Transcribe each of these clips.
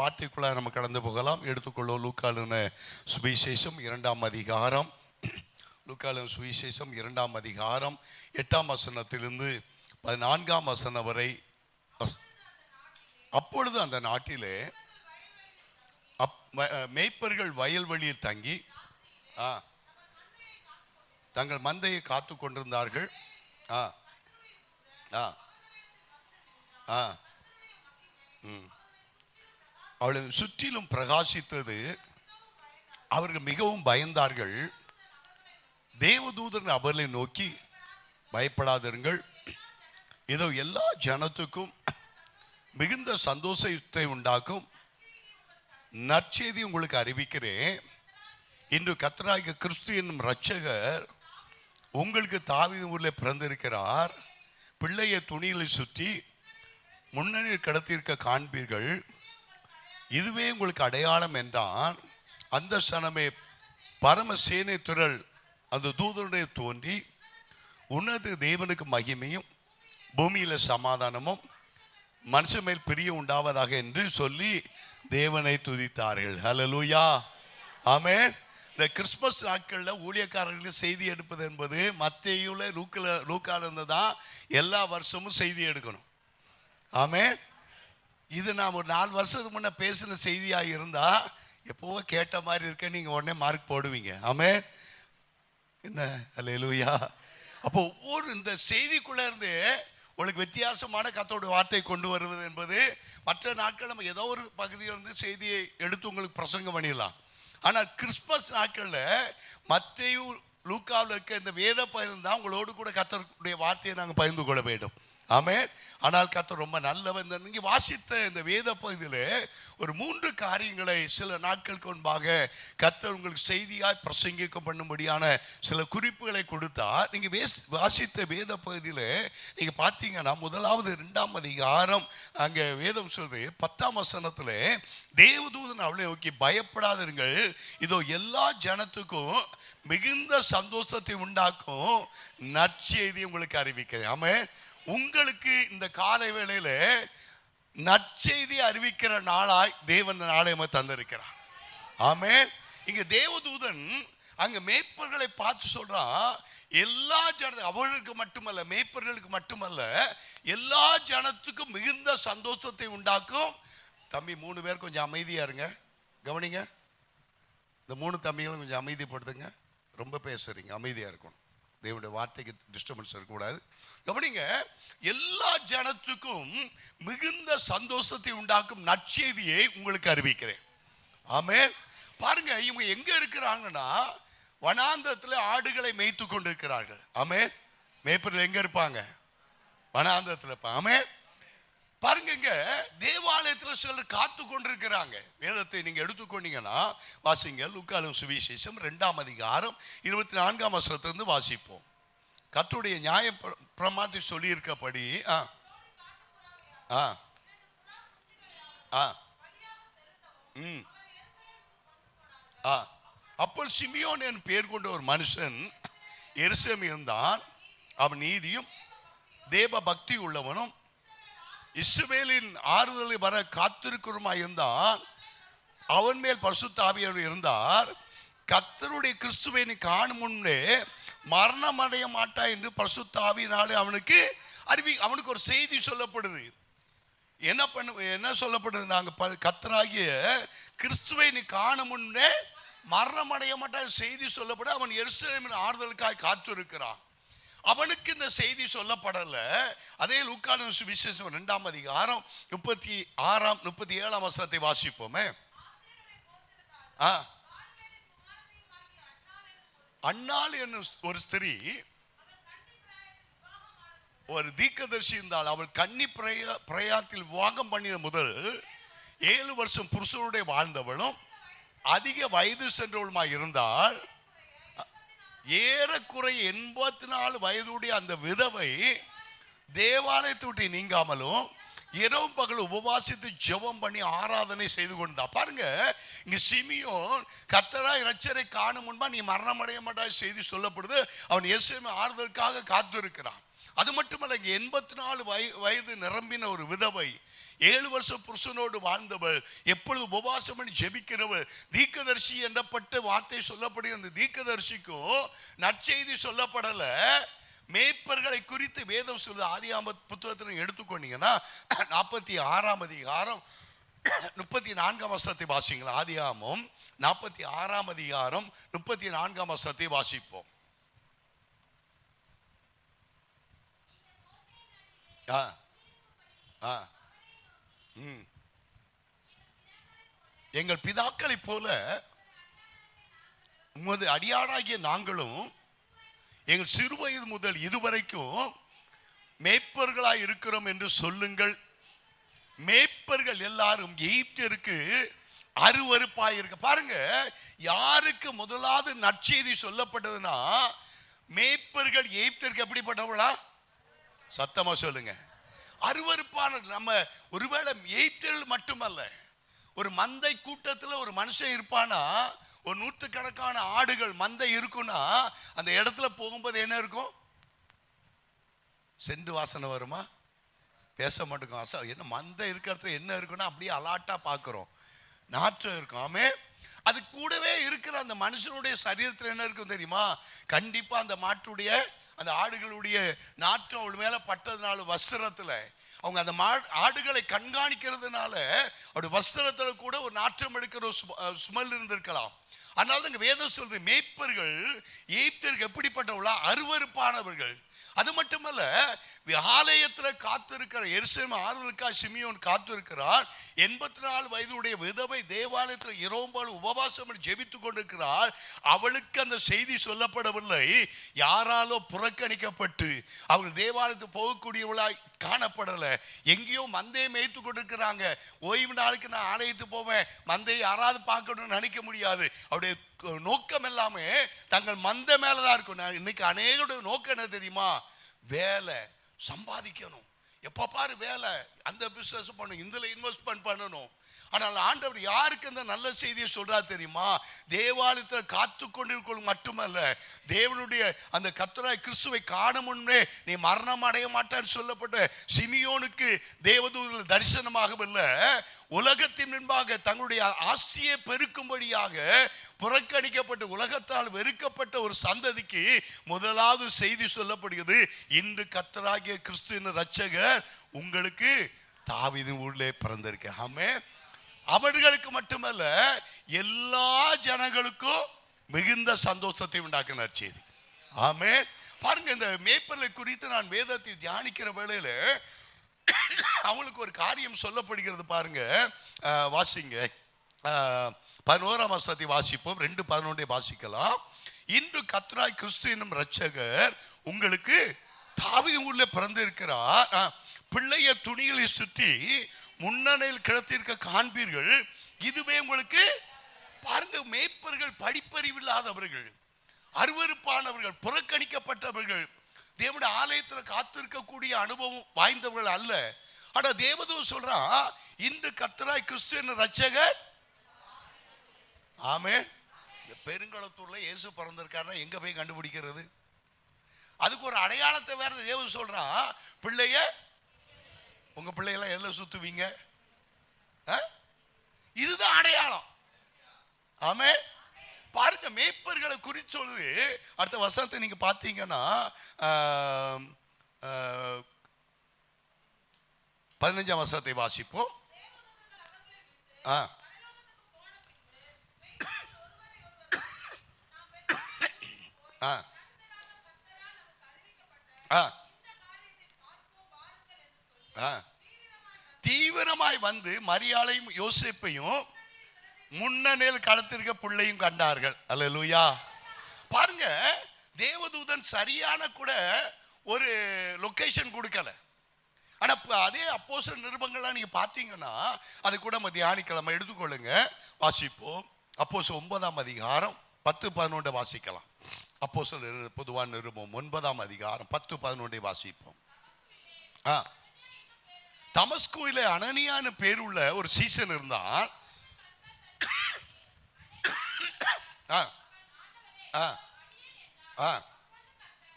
வார்த்தைக்குள்ள நம்ம கடந்து போகலாம். எடுத்துக்கொள்வோம் லூக்காலின சுவிசேஷம் 2ஆம் அதிகாரம். லூக்காலின சுவிசேஷம் 2ஆம் அதிகாரம் 8ஆம் வசனத்திலிருந்து 14ஆம் வசனம் வரை. அப்பொழுது அந்த நாட்டிலே மேய்ப்பர்கள் வயல்வெளியில் தங்கி தங்கள் மந்தையை காத்து கொண்டிருந்தார்கள். அவளை சுற்றிலும் பிரகாசித்தது. அவர்கள் மிகவும் பயந்தார்கள். தேவதூதன் அவர்களை நோக்கி, பயப்படாதிருங்கள், இதோ எல்லா ஜனத்துக்கும் மிகுந்த சந்தோஷத்தை உண்டாக்கும் நற்செய்தி உங்களுக்கு அறிவிக்கிறேன். இன்று கர்த்தராகிய கிறிஸ்து என்னும் இரட்சகர் உங்களுக்கு தாவீது ஊரில் பிறந்திருக்கிறார். பிள்ளையை துணியில் சுற்றி முன்னணியில் கிடத்திருக்க காண்பீர்கள். இதுவே உங்களுக்கு அடையாளம் என்றான். அந்த சனமே பரமசேனை திரள் அந்த தூதனுடைய தோன்றி, உன்னத தேவனுக்கு மகிமையும் பூமியில சமாதானமும் மனுஷன் மேல் பிரியம் உண்டாவதாக என்று சொல்லி தேவனை துதித்தார்கள். ஹல்லேலூயா, ஆமென். இந்த கிறிஸ்மஸ் நாட்களில் ஊழியக்காரர்களுக்கு செய்தி எடுப்பது என்பது மத்தேயுல லூக்கால இருந்து தான் எல்லா வருஷமும் செய்தி எடுக்கணும். ஆமென். இது நான் ஒரு 4 வருஷத்துக்கு முன்னே பேசின செய்தியாக இருந்தால் எப்போவோ கேட்ட மாதிரி இருக்க நீங்கள் உடனே மார்க் போடுவீங்க. ஆமென். என்ன ஹல்லேலூயா. அப்போ ஒவ்வொரு இந்த செய்திக்குள்ளே இருந்து உங்களுக்கு வித்தியாசமான கர்த்தருடைய வார்த்தை கொண்டு வருவது என்பது, மற்ற நாட்கள் நம்ம ஏதோ ஒரு பகுதியிலிருந்து செய்தியை எடுத்து உங்களுக்கு பிரசங்கம் பண்ணிடலாம். ஆனால் கிறிஸ்மஸ் நாட்களில் மத்தேயு லூக்காவில் இருக்க இந்த வேத பகிர்ந்து தான் உங்களோடு கூட கர்த்தருடைய வார்த்தையை நாங்கள் பகிர்ந்து கொள்ள வேண்டும். ஆமென். ஆனால் கர்த்தர் ரொம்ப நல்லவன். நீங்கள் வாசித்த இந்த வேத பகுதியில் ஒரு 3 காரியங்களை சில நாட்களுக்கு முன்பாக கர்த்தர் உங்களுக்கு செய்தியாய் பிரசங்கிக்க பண்ணும்படியான சில குறிப்புகளை கொடுத்தார். நீங்கள் வாசித்த வேத பகுதியில் நீங்கள் பார்த்தீங்கன்னா, முதலாவது 2ஆம் அதிகாரம் அங்கே வேதம் சொல்றது 10ஆம் வசனத்தில், தேவதூதன் அவளை நோக்கி, பயப்படாதீர்கள், இதோ எல்லா ஜனத்துக்கும் மிகுந்த சந்தோஷத்தை உண்டாக்கும் நற்செய்தி உங்களுக்கு அறிவிக்கிறேன். ஆமென். உங்களுக்கு இந்த காலை வேளையில நற்செய்தி அறிவிக்கிற நாளாய் தேவன் நாளை தந்திருக்கிறார். ஆமென். இங்க தேவதூதன் அங்க மேய்ப்பர்களை பார்த்து சொல்றான், எல்லா அவர்களுக்கு மட்டுமல்ல, மேய்ப்பர்களுக்கு மட்டுமல்ல, எல்லா ஜனத்துக்கும் மிகுந்த சந்தோஷத்தை உண்டாக்கும். தம்பி 3 பேர் கொஞ்சம் அமைதியா இருங்க, கவனிங்க. இந்த 3 தம்பிகளும் கொஞ்சம் அமைதிப்படுத்துங்க. ரொம்ப பேசுறீங்க, அமைதியா இருக்கணும். தேவனுடைய வார்த்தைக்கு டிஸ்டர்பன்ஸ் இருக்கக்கூடாது. கவனிங்க. எல்லா ஜனத்துக்கும் மிகுந்த சந்தோஷத்தை உண்டாக்கும் நற்செய்தியை உங்களுக்கு அறிவிக்கிறேன். ஆமென். பாருங்க, இவங்க எங்க இருக்கிறாங்கன்னா, வனாந்தரத்தில் ஆடுகளை மேய்த்து கொண்டிருக்கிறார்கள். ஆமென். மேய்ப்பர்கள் எங்க இருப்பாங்க? வனாந்தரத்தில் இருப்பாங்க. ஆமென். பாருங்க, இங்க தேவாலயத்தில் சிலர் காத்து கொண்டிருக்கிறாங்க. வேதத்தை நீங்க எடுத்துக்கொண்டீங்கன்னா வாசிங்க. லூக்காலின சுவிசேஷம் 2ஆம் அதிகாரம் 24ஆம் வசனத்திலிருந்து வாசிப்போம். கர்த்தருடைய நியாய பிரமாணத்தை சொல்லி இருக்கப்படி அப்போ சிமியோன் என் பெயர் கொண்ட ஒரு மனுஷன் எருசலேமில் இருந்தான். அவன் நீதியும் தேவ பக்தி உள்ளவனும் இஸ்ரவேலின் ஆறுதலை வர காத்திருக்கிறமாய் இருந்தான். அவன் மேல் பரிசுத்த ஆவியானவர் இருந்தார். கர்த்தருடைய கிறிஸ்துவை நீ காணும் முன்னே மரணம் அடைய மாட்டாய் என்று பரிசுத்த ஆவியினாலே அவனுக்கு ஒரு செய்தி சொல்லப்படுது. என்ன சொல்லப்படுது? நாங்கள் கர்த்தராகிய கிறிஸ்துவை நீ காணும் முன்னே மரணம் அடைய மாட்டாய் செய்தி சொல்லப்பட அவன் எருசலேமின் ஆறுதலுக்காய் காத்திருக்கிறான். அவனுக்கு இந்த செய்தி சொல்லப்படல. அதே லூக்காலின சுவிசேஷம் 2ஆம் அதிகாரம் 36ஆம் 37ஆம் வசனத்தை வாசிப்போமே. அன்னாள் என்னும் ஒரு ஸ்திரீ ஒரு தீர்க்கதரிசி இருந்தால். அவள் கன்னி பிரயாத்தில் விவாகம் பண்ணின முதல் 7 வருஷம் புருஷனுடைய வாழ்ந்தவளும் அதிக வயது சென்றவளுமாய் இருந்தால். ஏறக்குறைய 84 வயதுடைய அந்த விதவை தேவாலயத்தை விட்டு நீங்காமலும் இரவும் பகல் உபவாசித்து ஜெபம் பண்ணி ஆராதனை செய்து கொண்டா. பாருங்க, இங்க சிமியோன் கர்த்தராய் இரட்சகரை காணும் முன்பா நீ மரணம் அடைய மாட்டாய் செய்தி சொல்லப்படுது. அவன் இயேசுவின் ஆறுதலுக்காக காத்து இருக்கிறான். அது மட்டுமல்ல, 84 வயது நிரம்பின ஒரு விதவை, 7 வருஷம் புருஷனோடு வாழ்ந்தவள், எப்பொழுது உபவாசம் பண்ணி ஜெபிக்கிறவள், தீர்க்கதரிசி என்றப்பட்ட வார்த்தை சொல்லப்படுகிற அந்த தீர்க்கதரிசிக்கும் நற்செய்தி சொல்லப்படல. மேய்ப்பர்களை குறித்து வேதம் சொல்லுது. ஆதியாகம புத்தகத்தில் எடுத்துக்கொண்டீங்கன்னா 46ஆம் அதிகாரம் 34ஆம் வசனத்தை வாசிங்களா. ஆதியாகமம் 46ஆம் அதிகாரம் 34ஆம் வசனத்தை வாசிப்போம். எங்கள் பிதாக்களைப் போல உமது அடியாராகிய நாங்களும் எங்கள் சிறுவயது முதல் இதுவரைக்கும் மேய்ப்பர்களாய் இருக்கிறோம் என்று சொல்லுங்கள். மேய்ப்பர்கள் எல்லாரும் எகிப்தியருக்கு அருவருப்பாய் இருக்க. பாருங்க, யாருக்கு முதலாவது நற்செய்தி சொல்லப்பட்டதுன்னா மேய்ப்பர்கள் எகிப்தியருக்கு எப்படிப்பட்டவளா? சத்தமா சொல்லுங்க. அருவருப்பான. நம்ம ஒருவேளை எகிப்தியர்கள் மட்டுமல்ல, ஒரு மந்தை கூட்டத்தில் ஒரு மனுஷன் இருப்பானா, ஒரு நூற்றுக்கணக்கான ஆடுகள் மந்தை இருக்குன்னா அந்த இடத்துல போகும்போது என்ன இருக்கும்? சென்று வாசனை வருமா? பேச மாட்டேங்க. என்ன மந்தை இருக்கிறது என்ன இருக்குன்னா அப்படியே அலாட்டா பார்க்குறோம், நாற்றம் இருக்கும். ஆமே. அது கூடவே இருக்கிற அந்த மனுஷனுடைய சரீரத்தில் என்ன இருக்கும் தெரியுமா? கண்டிப்பா அந்த மாட்டுடைய அந்த ஆடுகளுடைய நாற்றம் அவள் மேல பட்டதுனால வஸ்திரத்துல அவங்க அந்த ஆடுகளை கண்காணிக்கிறதுனால அவருடைய வஸ்திரத்துல கூட ஒரு நாற்றம் எடுக்கிற சுமல் இருந்திருக்கலாம். அதனால தான் வேதம் சொல்றது, மேய்ப்பர்கள் எகிப்தியருக்கு எப்படிப்பட்டவர்களா? அருவருப்பானவர்கள். அது மட்டுமல்ல, ஆலயத்தில் காத்திருக்கிற எருசலேம் ஆறுதலுக்காக சிமியோன் காத்திருக்கிறார். 84 வயதுடைய விதவை தேவாலயத்தில் இரவும்பால் உபவாசம் ஜெபித்துக் கொண்டிருக்கிறார். அவளுக்கு அந்த செய்தி சொல்லப்படவில்லை. யாராலோ புறக்கணிக்கப்பட்டு அவர்கள் தேவாலயத்துக்கு போகக்கூடியவளாய் காணப்படல. எங்கேயோ மந்தையை மேய்த்து கொண்டிருக்கிறாங்க. ஓய்வு நாளுக்கு நான் ஆலயத்துக்கு போவேன், மந்தையை யாராவது பார்க்கணும்னு நினைக்க முடியாது. அவருடைய நோக்கம் எல்லாமே தங்கள் மந்தை மேலதான் இருக்கும். இன்னைக்கு அநேகருடைய நோக்கம் என்ன தெரியுமா? வேலை, சம்பாதிக்கணும். எப்ப பாரு வேலை, அந்த பிசினஸ் பண்ணணும், இதுல இன்வெஸ்ட்மெண்ட் பண்ணணும். ஆனால் ஆண்டவர் யாருக்கு அந்த நல்ல செய்தியை சொல்றாரு தெரியுமா? தேவாலயத்தில் காத்து கொண்டிருக்கும் மட்டுமல்ல, தேவனுடைய அந்த கர்த்தராகிய கிறிஸ்துவை காணும் முன்னே நீ மரணம் அடைய மாட்டான்னு சொல்லப்பட்ட சிமியோனுக்கு தேவதூதர்கள் தரிசனமாகவில்லை, உலகத்தின் முன்பாக தங்களுடைய ஆசியை பெருக்கும்படியாக புறக்கணிக்கப்பட்ட உலகத்தால் வெறுக்கப்பட்ட ஒரு சந்ததிக்கு முதலாவது செய்தி சொல்லப்படுகிறது. இன்று கர்த்தராகிய கிறிஸ்துவின் இரட்சகர் உங்களுக்கு தாவீதின் ஊரிலே பிறந்திருக்கு. ஆமே. அவர்களுக்கு மட்டுமல்ல, எல்லா ஜனங்களுக்கும் மிகுந்த சந்தோஷத்தை உண்டாக்குன செய்தி. ஆமே. பாருங்க, இந்த மேய்ப்பர்களை குறித்து நான் வேதத்தை தியானிக்கிற வேளையில அவங்களுக்கு ஒரு காரியம் சொல்லப்படுகிறது. பாருங்க, வாசிங்க. 11ஆம் வசனத்தை வாசிப்போம். 2:11 வாசிக்கலாம். இன்று கர்த்தராகிய கிறிஸ்து என்னும் இரட்சகர் உங்களுக்கு தாவீதின் ஊரிலே பிறந்திருக்கிறார். பிள்ளைய துணிகளை சுற்றி முன்னணியில் கிடத்திருக்க காண்பீர்கள். இதுவே உங்களுக்கு. பாருங்க, மேய்ப்பர்கள் படிப்பறிவில்லாதவர்கள், அருவருப்பானவர்கள், புறக்கணிக்கப்பட்டவர்கள், தேவனுடைய ஆலயத்தில் காத்திருக்கக்கூடிய அனுபவம் வாய்ந்தவர்கள் அல்ல. ஆனா தேவதூதன் சொல்றா, இன்று கர்த்தராகிய கிறிஸ்து என்னும் இரட்சகர். ஆமென். பெருங்களத்தூர்ல இயேசு பிறந்திருக்காருன்னா எங்க போய் கண்டுபிடிக்கிறது? அதுக்கு ஒரு அடையாளத்தை வேற தேவன் சொல்றா. பிள்ளைய, உங்க பிள்ளையெல்லாம் எதுல சுத்துவீங்க? இதுதான் அடையாளம். ஆமே. பாருங்க, மேய்ப்பர்களை குறித்து சொல்லுது. அடுத்த வசனத்தை நீங்க பார்த்தீங்கன்னா 15ஆம் வசனத்தை வாசிப்போம். தீவிரமாய் வந்து மரியாளையும் யோசேப்பையும் முன்னணியில் கடத்திருக்க பிள்ளையும் கண்டார்கள். அல்லேலூயா. பாருங்க, தேவதூதன் சரியான கூட ஒரு லொகேஷன் கொடுக்கல. ஆனா அதே அப்போஸ்தலர் நிருபங்கள்லாம் நீங்க பார்த்தீங்கன்னா அது கூட தியானிக்கலாம். எடுத்துக்கொள்ளுங்க, வாசிப்போம். அப்போஸ்தலர் 9ஆம் அதிகாரம் 10-11 வாசிக்கலாம். அப்போஸ்தலர் பொதுவான நிருபம் 9ஆம் அதிகாரம் 10-11 வாசிப்போம். தமஸ்குவிலே அனனியான்னு பேருள்ள ஒரு சீசன் இருந்தான்.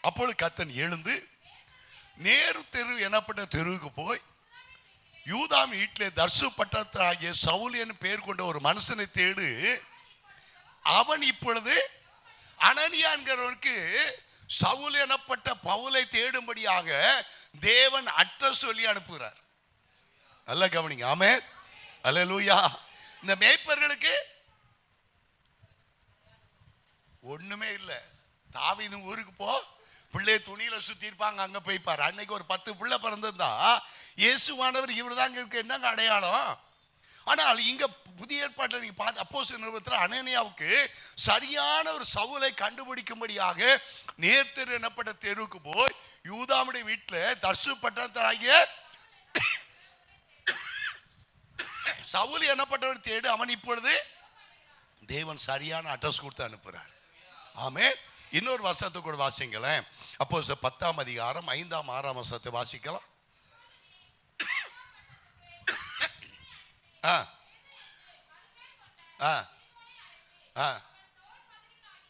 அப்பொழுது கர்த்தர் எழுந்து, நேரு தெரு எனப்பட்ட தெருவுக்கு போய் யூதாம் வீட்டிலே தர்சு பட்டத்தாகிய சவுல் என்று பெயர் கொண்ட ஒரு மனுஷனை தேடு. அவன் இப்பொழுது அனனியா என்கிறவனுக்கு சவுல் எனப்பட்ட பவுலை தேடும்படியாக தேவன் அட்ரஸ் சொல்லி அனுப்புகிறார். அல்ல கவனிங்க. ஆமென், அல்லேலூயா. இந்த மேய்ப்பர்களுக்கு ஒண்ணுமே இல்லை. தாவீது ஊருக்கு போ, பிள்ளைய துணியில சுத்தி இருப்பாங்க, அங்க போய்ப்பார். அன்னைக்கு ஒரு 10 பிள்ளை பிறந்திருந்தா இயேசுவானவர் இவர் தாங்க இருக்கு, என்னங்க அடையாளம்? ஆனால் இங்க புதிய ஏற்பாட்டில் நீங்க பார்த்து அப்போஸ்தலர் நிருபத்தில் அனனியாவுக்கு சரியான ஒரு சவுலை கண்டுபிடிக்கும்படியாக நேர்த்தெரு எனப்பட்ட தெருவுக்கு போய் யூதாமுடைய வீட்டில் தர்சு பட்டணத்தாகிய சவுல் எனப்பட்டவர் தேடு. அவன் இப்பொழுது தேவன் சரியான அட்ரஸ் கொடுத்து அனுப்புறார். ஆமென். இன்னொரு வசனத்தை கூட வாசிங்களேன். அப்போஸ்தலர் 10ஆம் அதிகாரம் 5ஆம் 6ஆம் வசனத்தை வாசிக்கலாம்.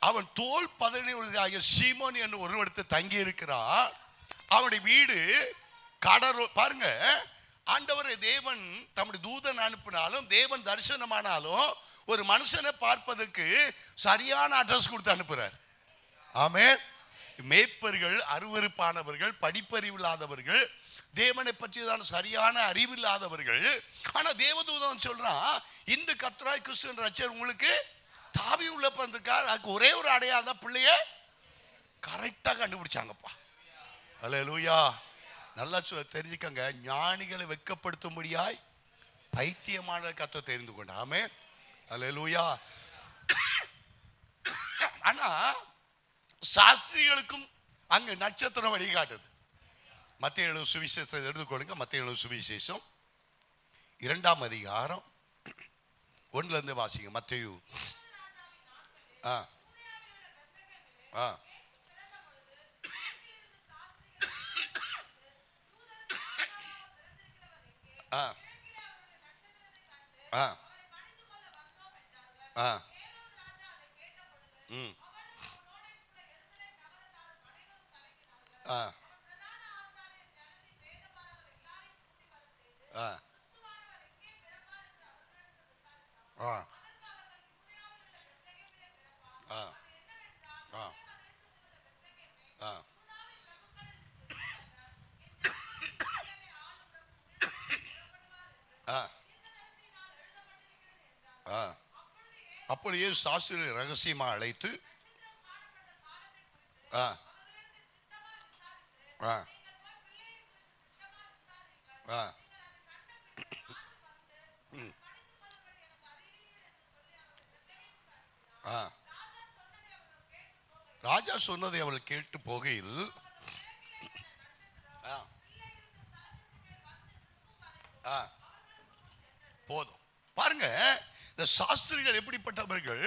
அவன் தோல் பதனியாகிய சீமோன் என்று ஒருவரிடத்தில் தங்கி இருக்கிறான். அவனுடைய வீடு கடற்கரை. பாருங்க, ஆண்டவரை தேவன் தம்முடைய தூதன் அனுப்பினாலும் தேவன் தரிசனமானாலும் ஒரு மனுஷனை பார்ப்பதற்கு சரியான அட்ரஸ் கொடுத்து அனுப்புறார். ஆமென். மேய்ப்பர்கள் அருவருப்பானவர்கள், படிப்பறிவில்லாதவர்கள், தேவனை பற்றியதான சரியான அறிவில்லாதவர்கள். ஆனா தேவதூதன் சொல்றான், இன்று கர்த்தராகிய கிறிஸ்து ரட்சகர் உங்களுக்கு தாவி உள்ள பிறந்திருக்கார். அதுக்கு ஒரே ஒரு அடையாளம் தான், பிள்ளைய கரெக்டா கண்டுபிடிச்சாங்கப்பா. அல்லேலூயா. நல்லா தெரிஞ்சுக்கங்க, ஞானிகளை வெட்கப்படுத்தும்படியாய் பைத்தியமான கர்த்தர் தெரிந்து கொண்ட. ஆமென், அல்லேலூயா. ஆனா சாஸ்திரிகளுக்கும் அங்கு நட்சத்திரம் வழிகாட்டுது. மத்தேயு எழுதின சுவிசேஷத்தை எடுத்துக்கொள்ளுங்க. மத்தேயு எழுதின சுவிசேஷம் 2ஆம் அதிகாரம் 1ல இருந்து வாசிங்க. மத்தேயு அப்படியே சாஸ்திரியை ரகசியமா அழைத்து ராஜா சொன்னதை அவள் கேட்டு போகையில் போதும். பாருங்க, இந்த சாஸ்திரிகள் எப்படிப்பட்டவர்கள்?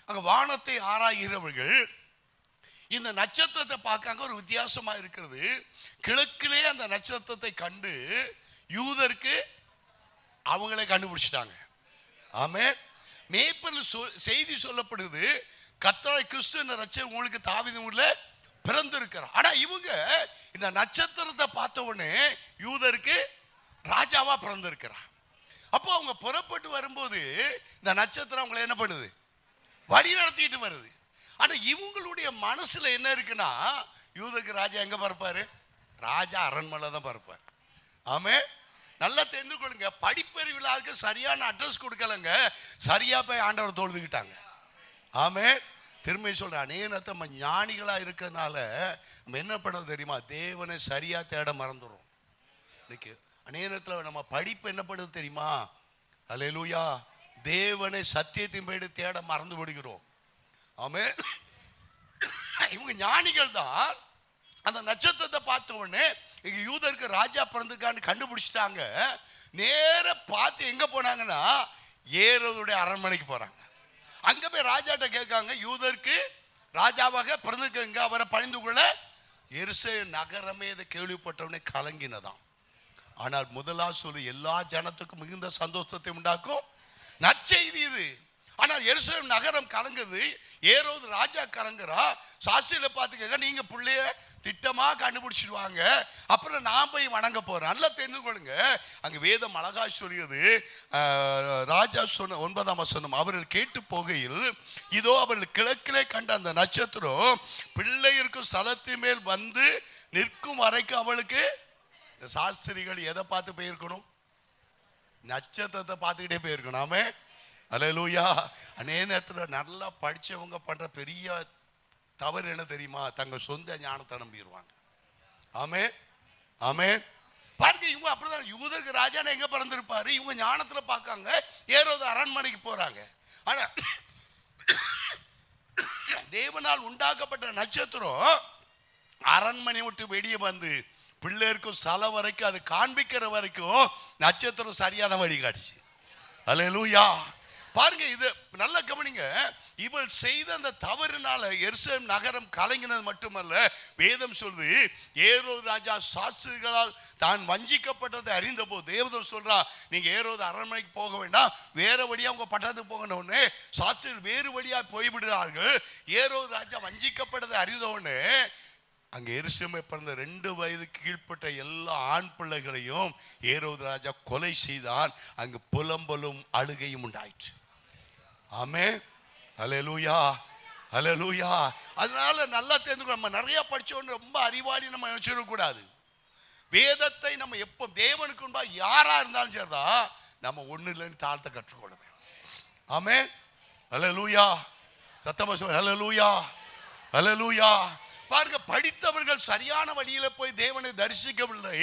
அங்க வானத்தை ஆராய்கிறவர்கள். இந்த நட்சத்திரத்தை பார்க்க ஒரு வித்தியாசமா இருக்கிறது. கிழக்கிலே அந்த நட்சத்திரத்தை கண்டு யூதருக்கு அவங்களே கண்டுபிடிச்சிட்டாங்க. ஆமென். மேய்ப்பரில் செய்தி சொல்லப்படுது, கர்த்தராகிய கிறிஸ்து என்ற ரட்சகர் உங்களுக்கு தாவீது ஊர்ல பிறந்திருக்கிறார். ஆனா இவங்க இந்த நட்சத்திரத்தை பார்த்த உடனே யூதருக்கு ராஜாவா பிறந்திருக்கிறார். அப்போ அவங்க புறப்பட்டு வரும்போது இந்த நட்சத்திரம் அவங்களை என்ன பண்ணுது? வழி நடத்திட்டு வருது. ஆனா இவங்களுடைய மனசுல என்ன இருக்குன்னா, யூதருக்கு ராஜா எங்க பறப்பாரு? ராஜா அரண்மனை தான் பறப்பார். ஆமென். நல்லா தெரிந்து கொள்ளுங்க, படிப்பறிவில்லாத சரியான அட்ரஸ் கொடுக்கலங்க, சரியா போய் ஆண்டவர் தொழுதுகிட்டாங்க. ஆமென். திரும்ப சொல்ற, அநேகத்தை நம்ம ஞானிகளா இருக்கிறதுனால நம்ம என்ன பண்ணது தெரியுமா? தேவனை சரியா தேட மறந்துடுறோம். இன்னைக்கு அநேகத்தில் நம்ம படிப்பு என்ன பண்ணுது தெரியுமா? அல்லேலூயா. தேவனை சத்தியத்தின் படி தேட மறந்து விடுகிறோம். ஆமென். இவங்க ஞானிகள் தான். அந்த நட்சத்திரத்தை பார்த்த உடனே இங்க யூதருக்கு ராஜா பிறந்திருக்கான்னு கண்டுபிடிச்சிட்டாங்க. நேர பார்த்து எங்க போனாங்கன்னா ஏரோதுடைய அரண்மனைக்கு போறாங்க. அங்க போய் ராஜாட்ட கேட்காங்க, யூதருக்கு ராஜாவாக பிறந்திருக்கங்க, அவரை பணிந்து கொள்ள. எருசலேம் நகரமே இதை கேள்விப்பட்டவனே கலங்கினதாம். ஆனால் முதலாவது சொல்லு எல்லா ஜனத்துக்கும் மிகுந்த சந்தோஷத்தை உண்டாக்கும் நற்செய்தி இது. ஆனா பாருங்க, எருசலேம் நகரம் கலங்குது, ஏரோது ராஜா கலங்குறா. சாஸ்திரியில பார்த்து கேட்க, நீங்க பிள்ளைய திட்டமா கண்டுபிடிச்சிடுவாங்க, அப்புறம் நான் போய் வணங்க போறேன். நல்லா தெரிந்து கொள்ளுங்க, அங்க வேதம் அழகா சொல்லியது. ராஜா சொன்ன 9ஆம் வசனம், அவர்கள் கேட்டு போகையில் இதோ அவர்கள் கிழக்கிலே கண்ட அந்த நட்சத்திரம் பிள்ளை இருக்கும் ஸ்தலத்தின் மேல் வந்து நிற்கும் வரைக்கும் அவளுக்கு. இந்த சாஸ்திரிகள் எதை பார்த்து போயிருக்கணும்? நட்சத்திரத்தை பார்த்துக்கிட்டே போயிருக்கணும். ஆமே, அல்லேலூயா. அநேக நேரத்தில் நல்லா படிச்சவங்க பண்ற பெரிய தவறு என்ன தெரியுமா? தங்க சொந்த ஞானத்தை நம்பிடுவாங்க. ஆமே, ஆமே. பாருங்க, இவங்க அப்படிதான். யூதருக்கு ராஜான எங்க பிறந்திருப்பாரு, இவங்க ஞானத்துல பார்க்காங்க, ஏரோது அரண்மனைக்கு போறாங்க. ஆனா தேவனால் உண்டாக்கப்பட்ட நட்சத்திரம் அரண்மனை விட்டு வெளியே வந்து பிள்ளை இருக்கும் ஸ்தல வரைக்கும் அது காண்பிக்கிற வரைக்கும் நட்சத்திரம் சரியான வழி காட்டுச்சு. அல்லேலூயா. பாருங்க, இது நல்ல கவனிங்க. இவள் செய்த அந்த தவறுனால எருசலேம் நகரம் கலங்கினது மட்டுமல்ல, வேதம் சொல்லுது, ஏரோது ராஜா சாஸ்திரிகளால் தான் வஞ்சிக்கப்பட்டதை அறிந்த போது தேவதூதன் சொல்றா, நீங்க ஏரோது அரண்மனைக்கு போக வேண்டாம், வேற வழியா உங்க பட்டணத்துக்கு போகணும்னு. சாஸ்திரிகள் வேறு வழியா போய்விடுகிறார்கள். ஏரோது ராஜா வஞ்சிக்கப்பட்டதை அறிந்த உடனே அங்க எருசலேமை பிறந்த 2 வயதுக்கு கீழ்ப்பட்ட எல்லா ஆண் பிள்ளைகளையும் ஏரோது ராஜா கொலை செய்தான். அங்கு புலம்பலும் அழுகையும் உண்டாயிற்று. ஆமே, அல்லேலூயா, அல்லேலூயா. அதனால நல்லா தெரிஞ்சுக்கணும், நம்ம நிறைய படிச்சோன்னு ரொம்ப அறிவாளி நம்ம நினைச்சிடக்கூடாது. வேதத்தை நம்ம எப்போ தேவனுக்கு முன்பா யாரா இருந்தாலும் சரிதான், நம்ம ஒண்ணு இல்லைன்னு தாழ்த்த கற்றுக்கொள்ளணும். ஆமே, அல்லேலூயா. சத்தமா சொல்ல, அல்லேலூயா, அல்லேலூயா. பாருங்க, படித்தவர்கள் சரியான வழியில போய் தேவனை தரிசிக்கவில்லை,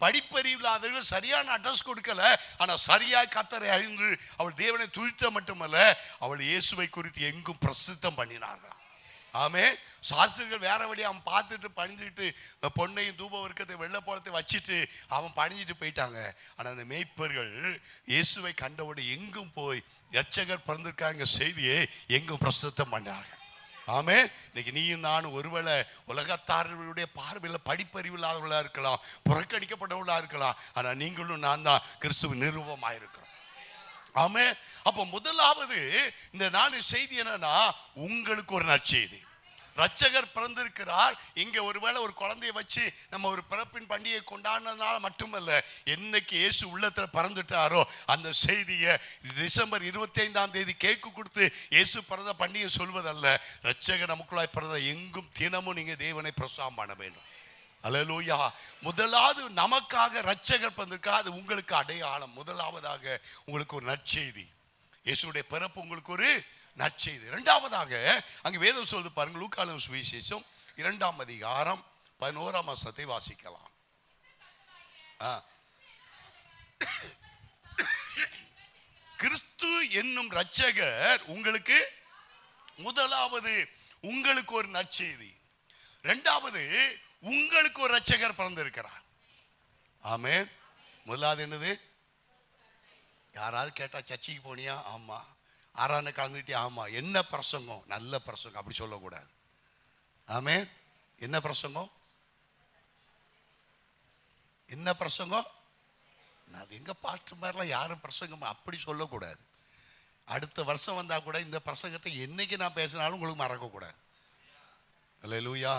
படிப்பறிவில்லாதவர்கள் சரியான அட்ரஸ் கொடுக்கல. ஆனா சரியாய் கர்த்தரை அறிந்து அவள் தேவனை துதித்த மட்டுமல்ல, அவள் இயேசுவை குறித்து எங்கும் பிரசித்தம் பண்ணினார்கள். ஆமே. சாஸ்திரிகள் வேற வழி அவன் பார்த்துட்டு பணிஞ்சிட்டு பொன்னையும் தூப வர்க்கத்தை வெள்ளை போலத்தை வச்சுட்டு அவன் பணிஞ்சிட்டு போயிட்டாங்க. ஆனா அந்த மேய்ப்பர்கள் இயேசுவை கண்டவுடன் எங்கும் போய் இரட்சகர் பிறந்திருக்காங்க செய்தியை எங்கும் பிரசித்தம் பண்ணார்கள். ஆமே. இன்னைக்கு நீயும் நானும் ஒருவேளை உலகத்தார்களுடைய பார்வையில் படிப்பறிவு இல்லாதவர்களா இருக்கலாம், புறக்கணிக்கப்பட்டவர்களா இருக்கலாம். ஆனா நீங்களும் நான் தான் கிறிஸ்துவ நிரூபமாயிருக்கிறோம். ஆமே. அப்ப முதலாவது இந்த நாலு செய்தி என்னன்னா, உங்களுக்கு ஒரு நற்செய்தி. ரட்சகர் பிறந்திருக்கிறார். இங்க ஒருவேளை ஒரு குழந்தைய வச்சு நம்ம ஒரு பிறப்பின் பண்டிகை கொண்டாடினதுனால மட்டுமல்ல, என்னைக்கு இயேசு உள்ளத்துல பிறந்துட்டாரோ அந்த செய்தியை டிசம்பர் 25ஆம் தேதி கேக்கு கொடுத்து இயேசு பிறந்த பண்டிகை சொல்வதல்ல, ரட்சகர் நமக்குள்ளாய் பிறந்த எங்கும் தினமும் நீங்க தேவனை பிரசாரம் பண்ண வேண்டும். அல்லேலூயா. முதலாவது நமக்காக ரட்சகர் பிறந்திருக்கார், அது உங்களுக்கு அடையாளம். முதலாவதாக உங்களுக்கு ஒரு நற்செய்தி, இயேசுடைய பிறப்பு உங்களுக்கு ஒரு நற்செய்தி. இரண்டாவதாக அங்கு வேதம் சொல்லுது பாருங்க, லூக்கா சுவிசேஷம் 2ஆம் அதிகாரம் 11ஆம் வசனத்தை வாசிக்கலாம். கிறிஸ்து என்னும் ரட்சகர் உங்களுக்கு, முதலாவது உங்களுக்கு ஒரு நற்செய்தி, இரண்டாவது உங்களுக்கு ஒரு ரட்சகர் பிறந்திருக்கிறார். ஆமென். முதலாவது என்னது? யாராவது கேட்டா சர்ச்சைக்கு போனியா? ஆமா. ஆராதனை கலந்துக்கிட்டே? ஆமா. என்ன பிரசங்கம்? நல்ல பிரசங்கம். அப்படி சொல்லக்கூடாது. ஆமென். என்ன பிரசங்கம்? என்ன பிரசங்கம்? அது எங்க பாட்டு மாதிரிலாம் யாரும் பிரசங்கம் அப்படி சொல்லக்கூடாது. அடுத்த வருஷம் வந்தா கூட இந்த பிரசங்கத்தை என்னைக்கு நான் பேசினாலும் உங்களுக்கு மறக்கக்கூடாது. அல்லேலூயா.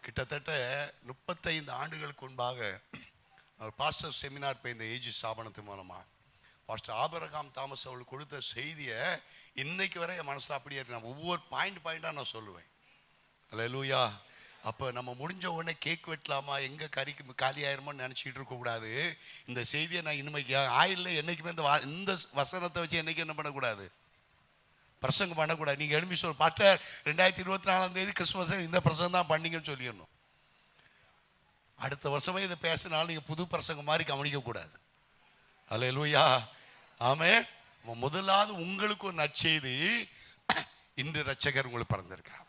கிட்டத்தட்ட 35 ஆண்டுகளுக்கு முன்பாக பாஸ்டர் செமினார் போய் இந்த ஏஜி ஸ்தாபனத்து மூலமா பாஸ்டர் ஆபிரகாம் தாமஸ் அவளுக்கு கொடுத்த செய்தியை இன்னைக்கு வரை என் மனசில் அப்படியே இருக்கு. நான் ஒவ்வொரு பாயிண்டாக நான் சொல்லுவேன். அல்லேலூயா. அப்போ நம்ம முடிஞ்ச உடனே கேக் வெட்டலாமா, எங்கே கறிக்கு காலி ஆயிருமோன்னு நினச்சிக்கிட்டு இருக்கக்கூடாது. இந்த செய்தியை நான் இனிமேல் ஆயில்ல என்றைக்குமே இந்த வசனத்தை வச்சு என்றைக்கும் என்ன பண்ணக்கூடாது, பிரசங்கம் பண்ணக்கூடாது. நீங்கள் எழுப்பி சொல்ல பாஸ்டர் 2024ஆம் தேதி கிறிஸ்துமஸ் இந்த பிரசங்கம் தான் பண்ணீங்கன்னு சொல்லிடணும். அடுத்த வருஷமே இதை பேசினாலும் நீங்கள் புது பிரசங்கம் மாதிரி கவனிக்கக்கூடாது. அல்லேலூயா. ஆமென். முதலாவது உங்களுக்கு ஒரு நற்செய்தி, இன்று ரட்சகர் உங்களுக்கு பிறந்திருக்கிறார்.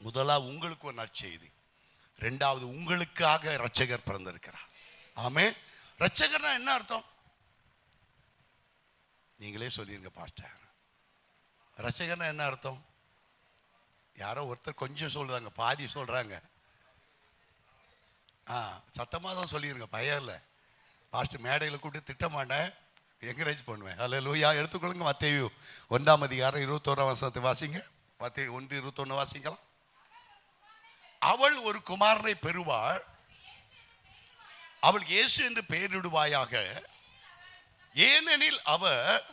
முதலாவது உங்களுக்கு ஒரு நற்செய்தி, இரண்டாவது உங்களுக்காக ரட்சகர் பிறந்திருக்கிறார். ஆமென். ரட்சகர்னா என்ன அர்த்தம்? நீங்களே சொல்லிருங்க பாஸ்டர். ரட்சகர்னா என்ன அர்த்தம்? யாரோ ஒருத்தர் கொஞ்சம் சொல்றாங்க, பாதி சொல்றாங்க. சத்தமாக தான் சொல்லிருங்க, பயம் இல்லை. பாஸ்டர் மேடையில் கூப்பிட்டு திட்ட மாட்டேன், என்கரேஜ் பண்ணுவேன். அல்லேலூயா. எடுத்துக்கொள்ளுங்க. மத்தேயு 1:21 வாசிங்க. மத்தேயு 1:21 வாசிக்கலாம். அவள் ஒரு குமாரனை பெறுவாள், அவள் இயேசு என்று பெயரிடுவாயாக, ஏனெனில் அவர்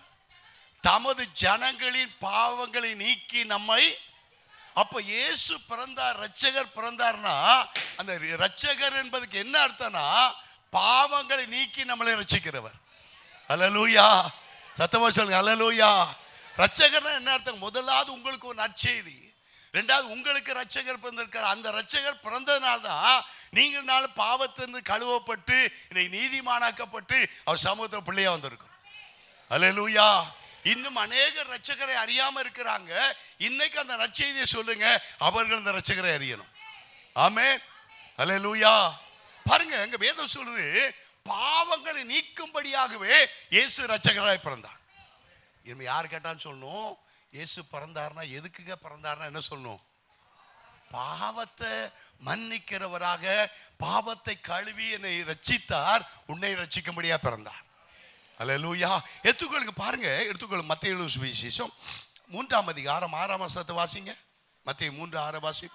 தமது ஜனங்களின் பாவங்களை நீக்கி நம்மை. அப்ப இயேசு பிறந்தார், இரட்சகர் பிறந்தார்னா அந்த இரட்சகர் என்பதுக்கு என்ன அர்த்தம்னா பாவங்களை நீக்கி நம்மளை ரட்சிக்கிறவர். அல்லேலூயா. சத்தமா சொல்லுங்க அல்லேலூயா. இரட்சகர்னா என்ன அர்த்தம்? முதலாவது உங்களுக்கு ஒரு நற்செய்தி, ரெண்டாவது உங்களுக்கு இரட்சகர் பிறந்திருக்கார். அந்த இரட்சகர் பிறந்ததுனால்தான் நீங்கள் நாளும் பாவத்திலிருந்து கழுவப்பட்டு இன்னைக்கு நீதிமானாக்கப்பட்டு அவர் சமூகத்தில் பிள்ளையா வந்திருக்கும். அல்லேலூயா. இன்னும் அநேக இரட்சகரை அறியாம இருக்கிறாங்க. இன்னைக்கு அந்த நற்செய்தியை சொல்லுங்க, அவர்கள் அந்த இரட்சகரை அறியணும். ஆமென். அல்லேலூயா. பாருங்க, எங்க வேதம் சொல்றது பாவங்களை நீக்கும்படியாகவே இயேசு இரட்சகராய் பிறந்தார். இனிமே யார் கேட்டான்னு சொல்லணும், இயேசு பிறந்தார்னா எதுக்குங்க பிறந்தார்னா என்ன சொல்லணும்? பாவத்தை மன்னிக்கிறவராக, பாவத்தை கழுவி என்னை ரட்சித்தார், உன்னை ரட்சிக்கும்படியா பிறந்தார். அல்லேலூயா. எடுத்துக்கொள்ளுங்க. பாருங்க, எடுத்துக்கொள்ளுங்க. மத்தேயு சுவிசேஷம் 3:6 வாசிங்க. மத்தேயு 3:6 வாசி.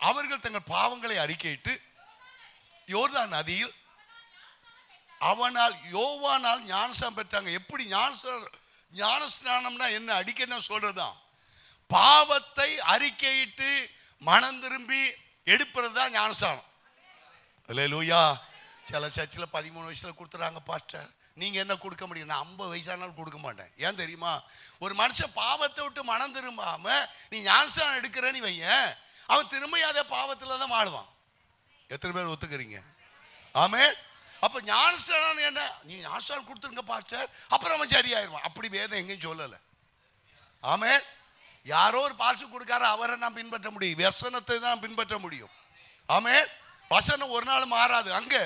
அவர்கள் தங்கள் பாவங்களை அறிக்கையிட்டு யோர்தான் நதியில் யோவானால் ஞானஸ்நானம் பெற்றாங்க. எப்படி ஞானஸ்நானம்னா என்ன? அடிக்கடி சொல்றதுதான் பாவத்தை அறிக்கையிட்டு மனம் திரும்பி எடுப்பது தான் ஞானஸ்நானம். அல்லேலூயா. சில சர்ச்சில் 13 வயசுல கொடுத்துறாங்க பாஸ்டர். நீங்க என்ன கொடுக்க முடியும்? நான் 50 வயசானாலும் கொடுக்க மாட்டேன். ஏன் தெரியுமா? ஒரு மனுஷன் பாவத்தை விட்டு மனம் திரும்பாம நீ ஞானஸ்நானம் எடுக்கிறேன்னு வையன், அவன் திரும்ப அதே பாவத்துல தான் வாழுவான். எத்தனை பேர் ஒத்துக்கிறீங்க? ஆமென். அப்ப ஞானஸ்நானம் என்ன? நீ ஞானஸ்நானம் கொடுத்துருங்க பாஸ்டர், அப்புறம் அவன் சரியாயிருவான். அப்படி வேதம் எங்கேயும் சொல்லல. ஆமென். யாரோ ஒரு பாஸ்டர் கொடுக்காரு, அவரை நான் பின்பற்ற முடியும், வசனத்தை தான் பின்பற்ற முடியும். ஆமென். வசனம் ஒரு நாள் மாறாது. அங்க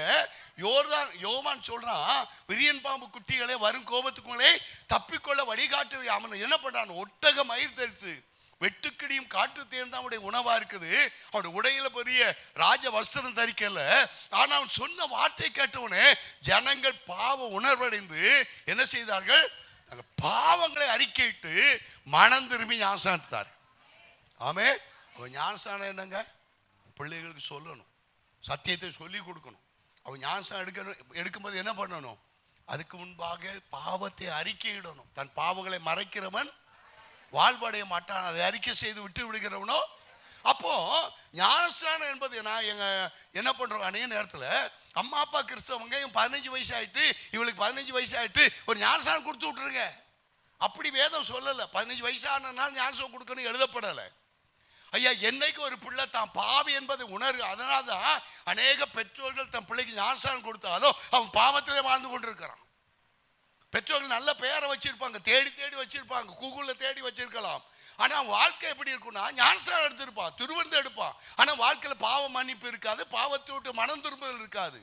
யோவான் சொல்றான், விரியன் பாம்பு குட்டிகளே வரும் கோபத்துக்குள்ளே தப்பிக்கொள்ள வழிகாட்டு. அவன் என்ன பண்றான்? ஒட்டக மயிர் தரித்து வெட்டுக்கிடியும் காட்டு தேர்ந்து அவனுடைய உணவா இருக்குது. அவனுடைய உடையில பெரிய ராஜ வஸ்திரம் தரிக்கல. ஆனா அவன் சொன்ன வார்த்தை கேட்டவனே ஜனங்கள் பாவ உணர்வடைந்து என்ன செய்தார்கள்? பாவங்களை அறிக்கையிட்டு மனம் திரும்பி ஞானஸ்நானம் எடுத்தார். ஆமே. அவன் ஞானஸ்நானம் என்னங்க? பிள்ளைகளுக்கு சொல்லணும், சத்தியத்தை சொல்லி கொடுக்கணும். அவன் ஞானஸ்நானம் எடுக்கும்போது என்ன பண்ணணும்? அதுக்கு முன்பாக பாவத்தை அறிக்கையிடணும். தன் பாவங்களை மறைக்கிறவன் வாழ்வடைய மாட்டான், அதை அறிக்கை செய்து விட்டு விடுகிறவனோ. அப்போ ஞானஸ்நானம் என்பது என்ன பண்றோம்? அநேக நேரத்தில் அம்மா அப்பா கிறிஸ்தவங்க 15 வயசு ஆயிட்டு, இவளுக்கு 15 வயசு ஆயிட்டு ஒரு ஞானஸ்நானம் கொடுத்து விட்டுருங்க. அப்படி வேதம் சொல்லலை. 15 வயசானால் ஞானஸ்நானம் கொடுக்கணும் எழுதப்படலை. ஐயா, என்னைக்கு ஒரு பிள்ளை தான் பாவி என்பதை உணர்வு. அதனால தான் அநேக பெற்றோர்கள் தன் பிள்ளைக்கு ஞானஸ்நானம் கொடுத்தாலும் அவன் பாவத்திலே வாழ்ந்து கொண்டிருக்கிறான். பெற்றோர்கள் நல்ல பெயரை வச்சிருப்பாங்க, தேடி தேடி வச்சிருப்பாங்க, கூகுளில் தேடி வச்சிருக்கலாம். ஆனால் வாழ்க்கை எப்படி இருக்குன்னா, ஞானஸ்நானம் எடுத்திருப்பான், திருவிருந்து எடுப்பான், ஆனால் வாழ்க்கையில் பாவ மன்னிப்பு இருக்காது, பாவத்தை விட்டு மனம் திரும்புதல் இருக்காது.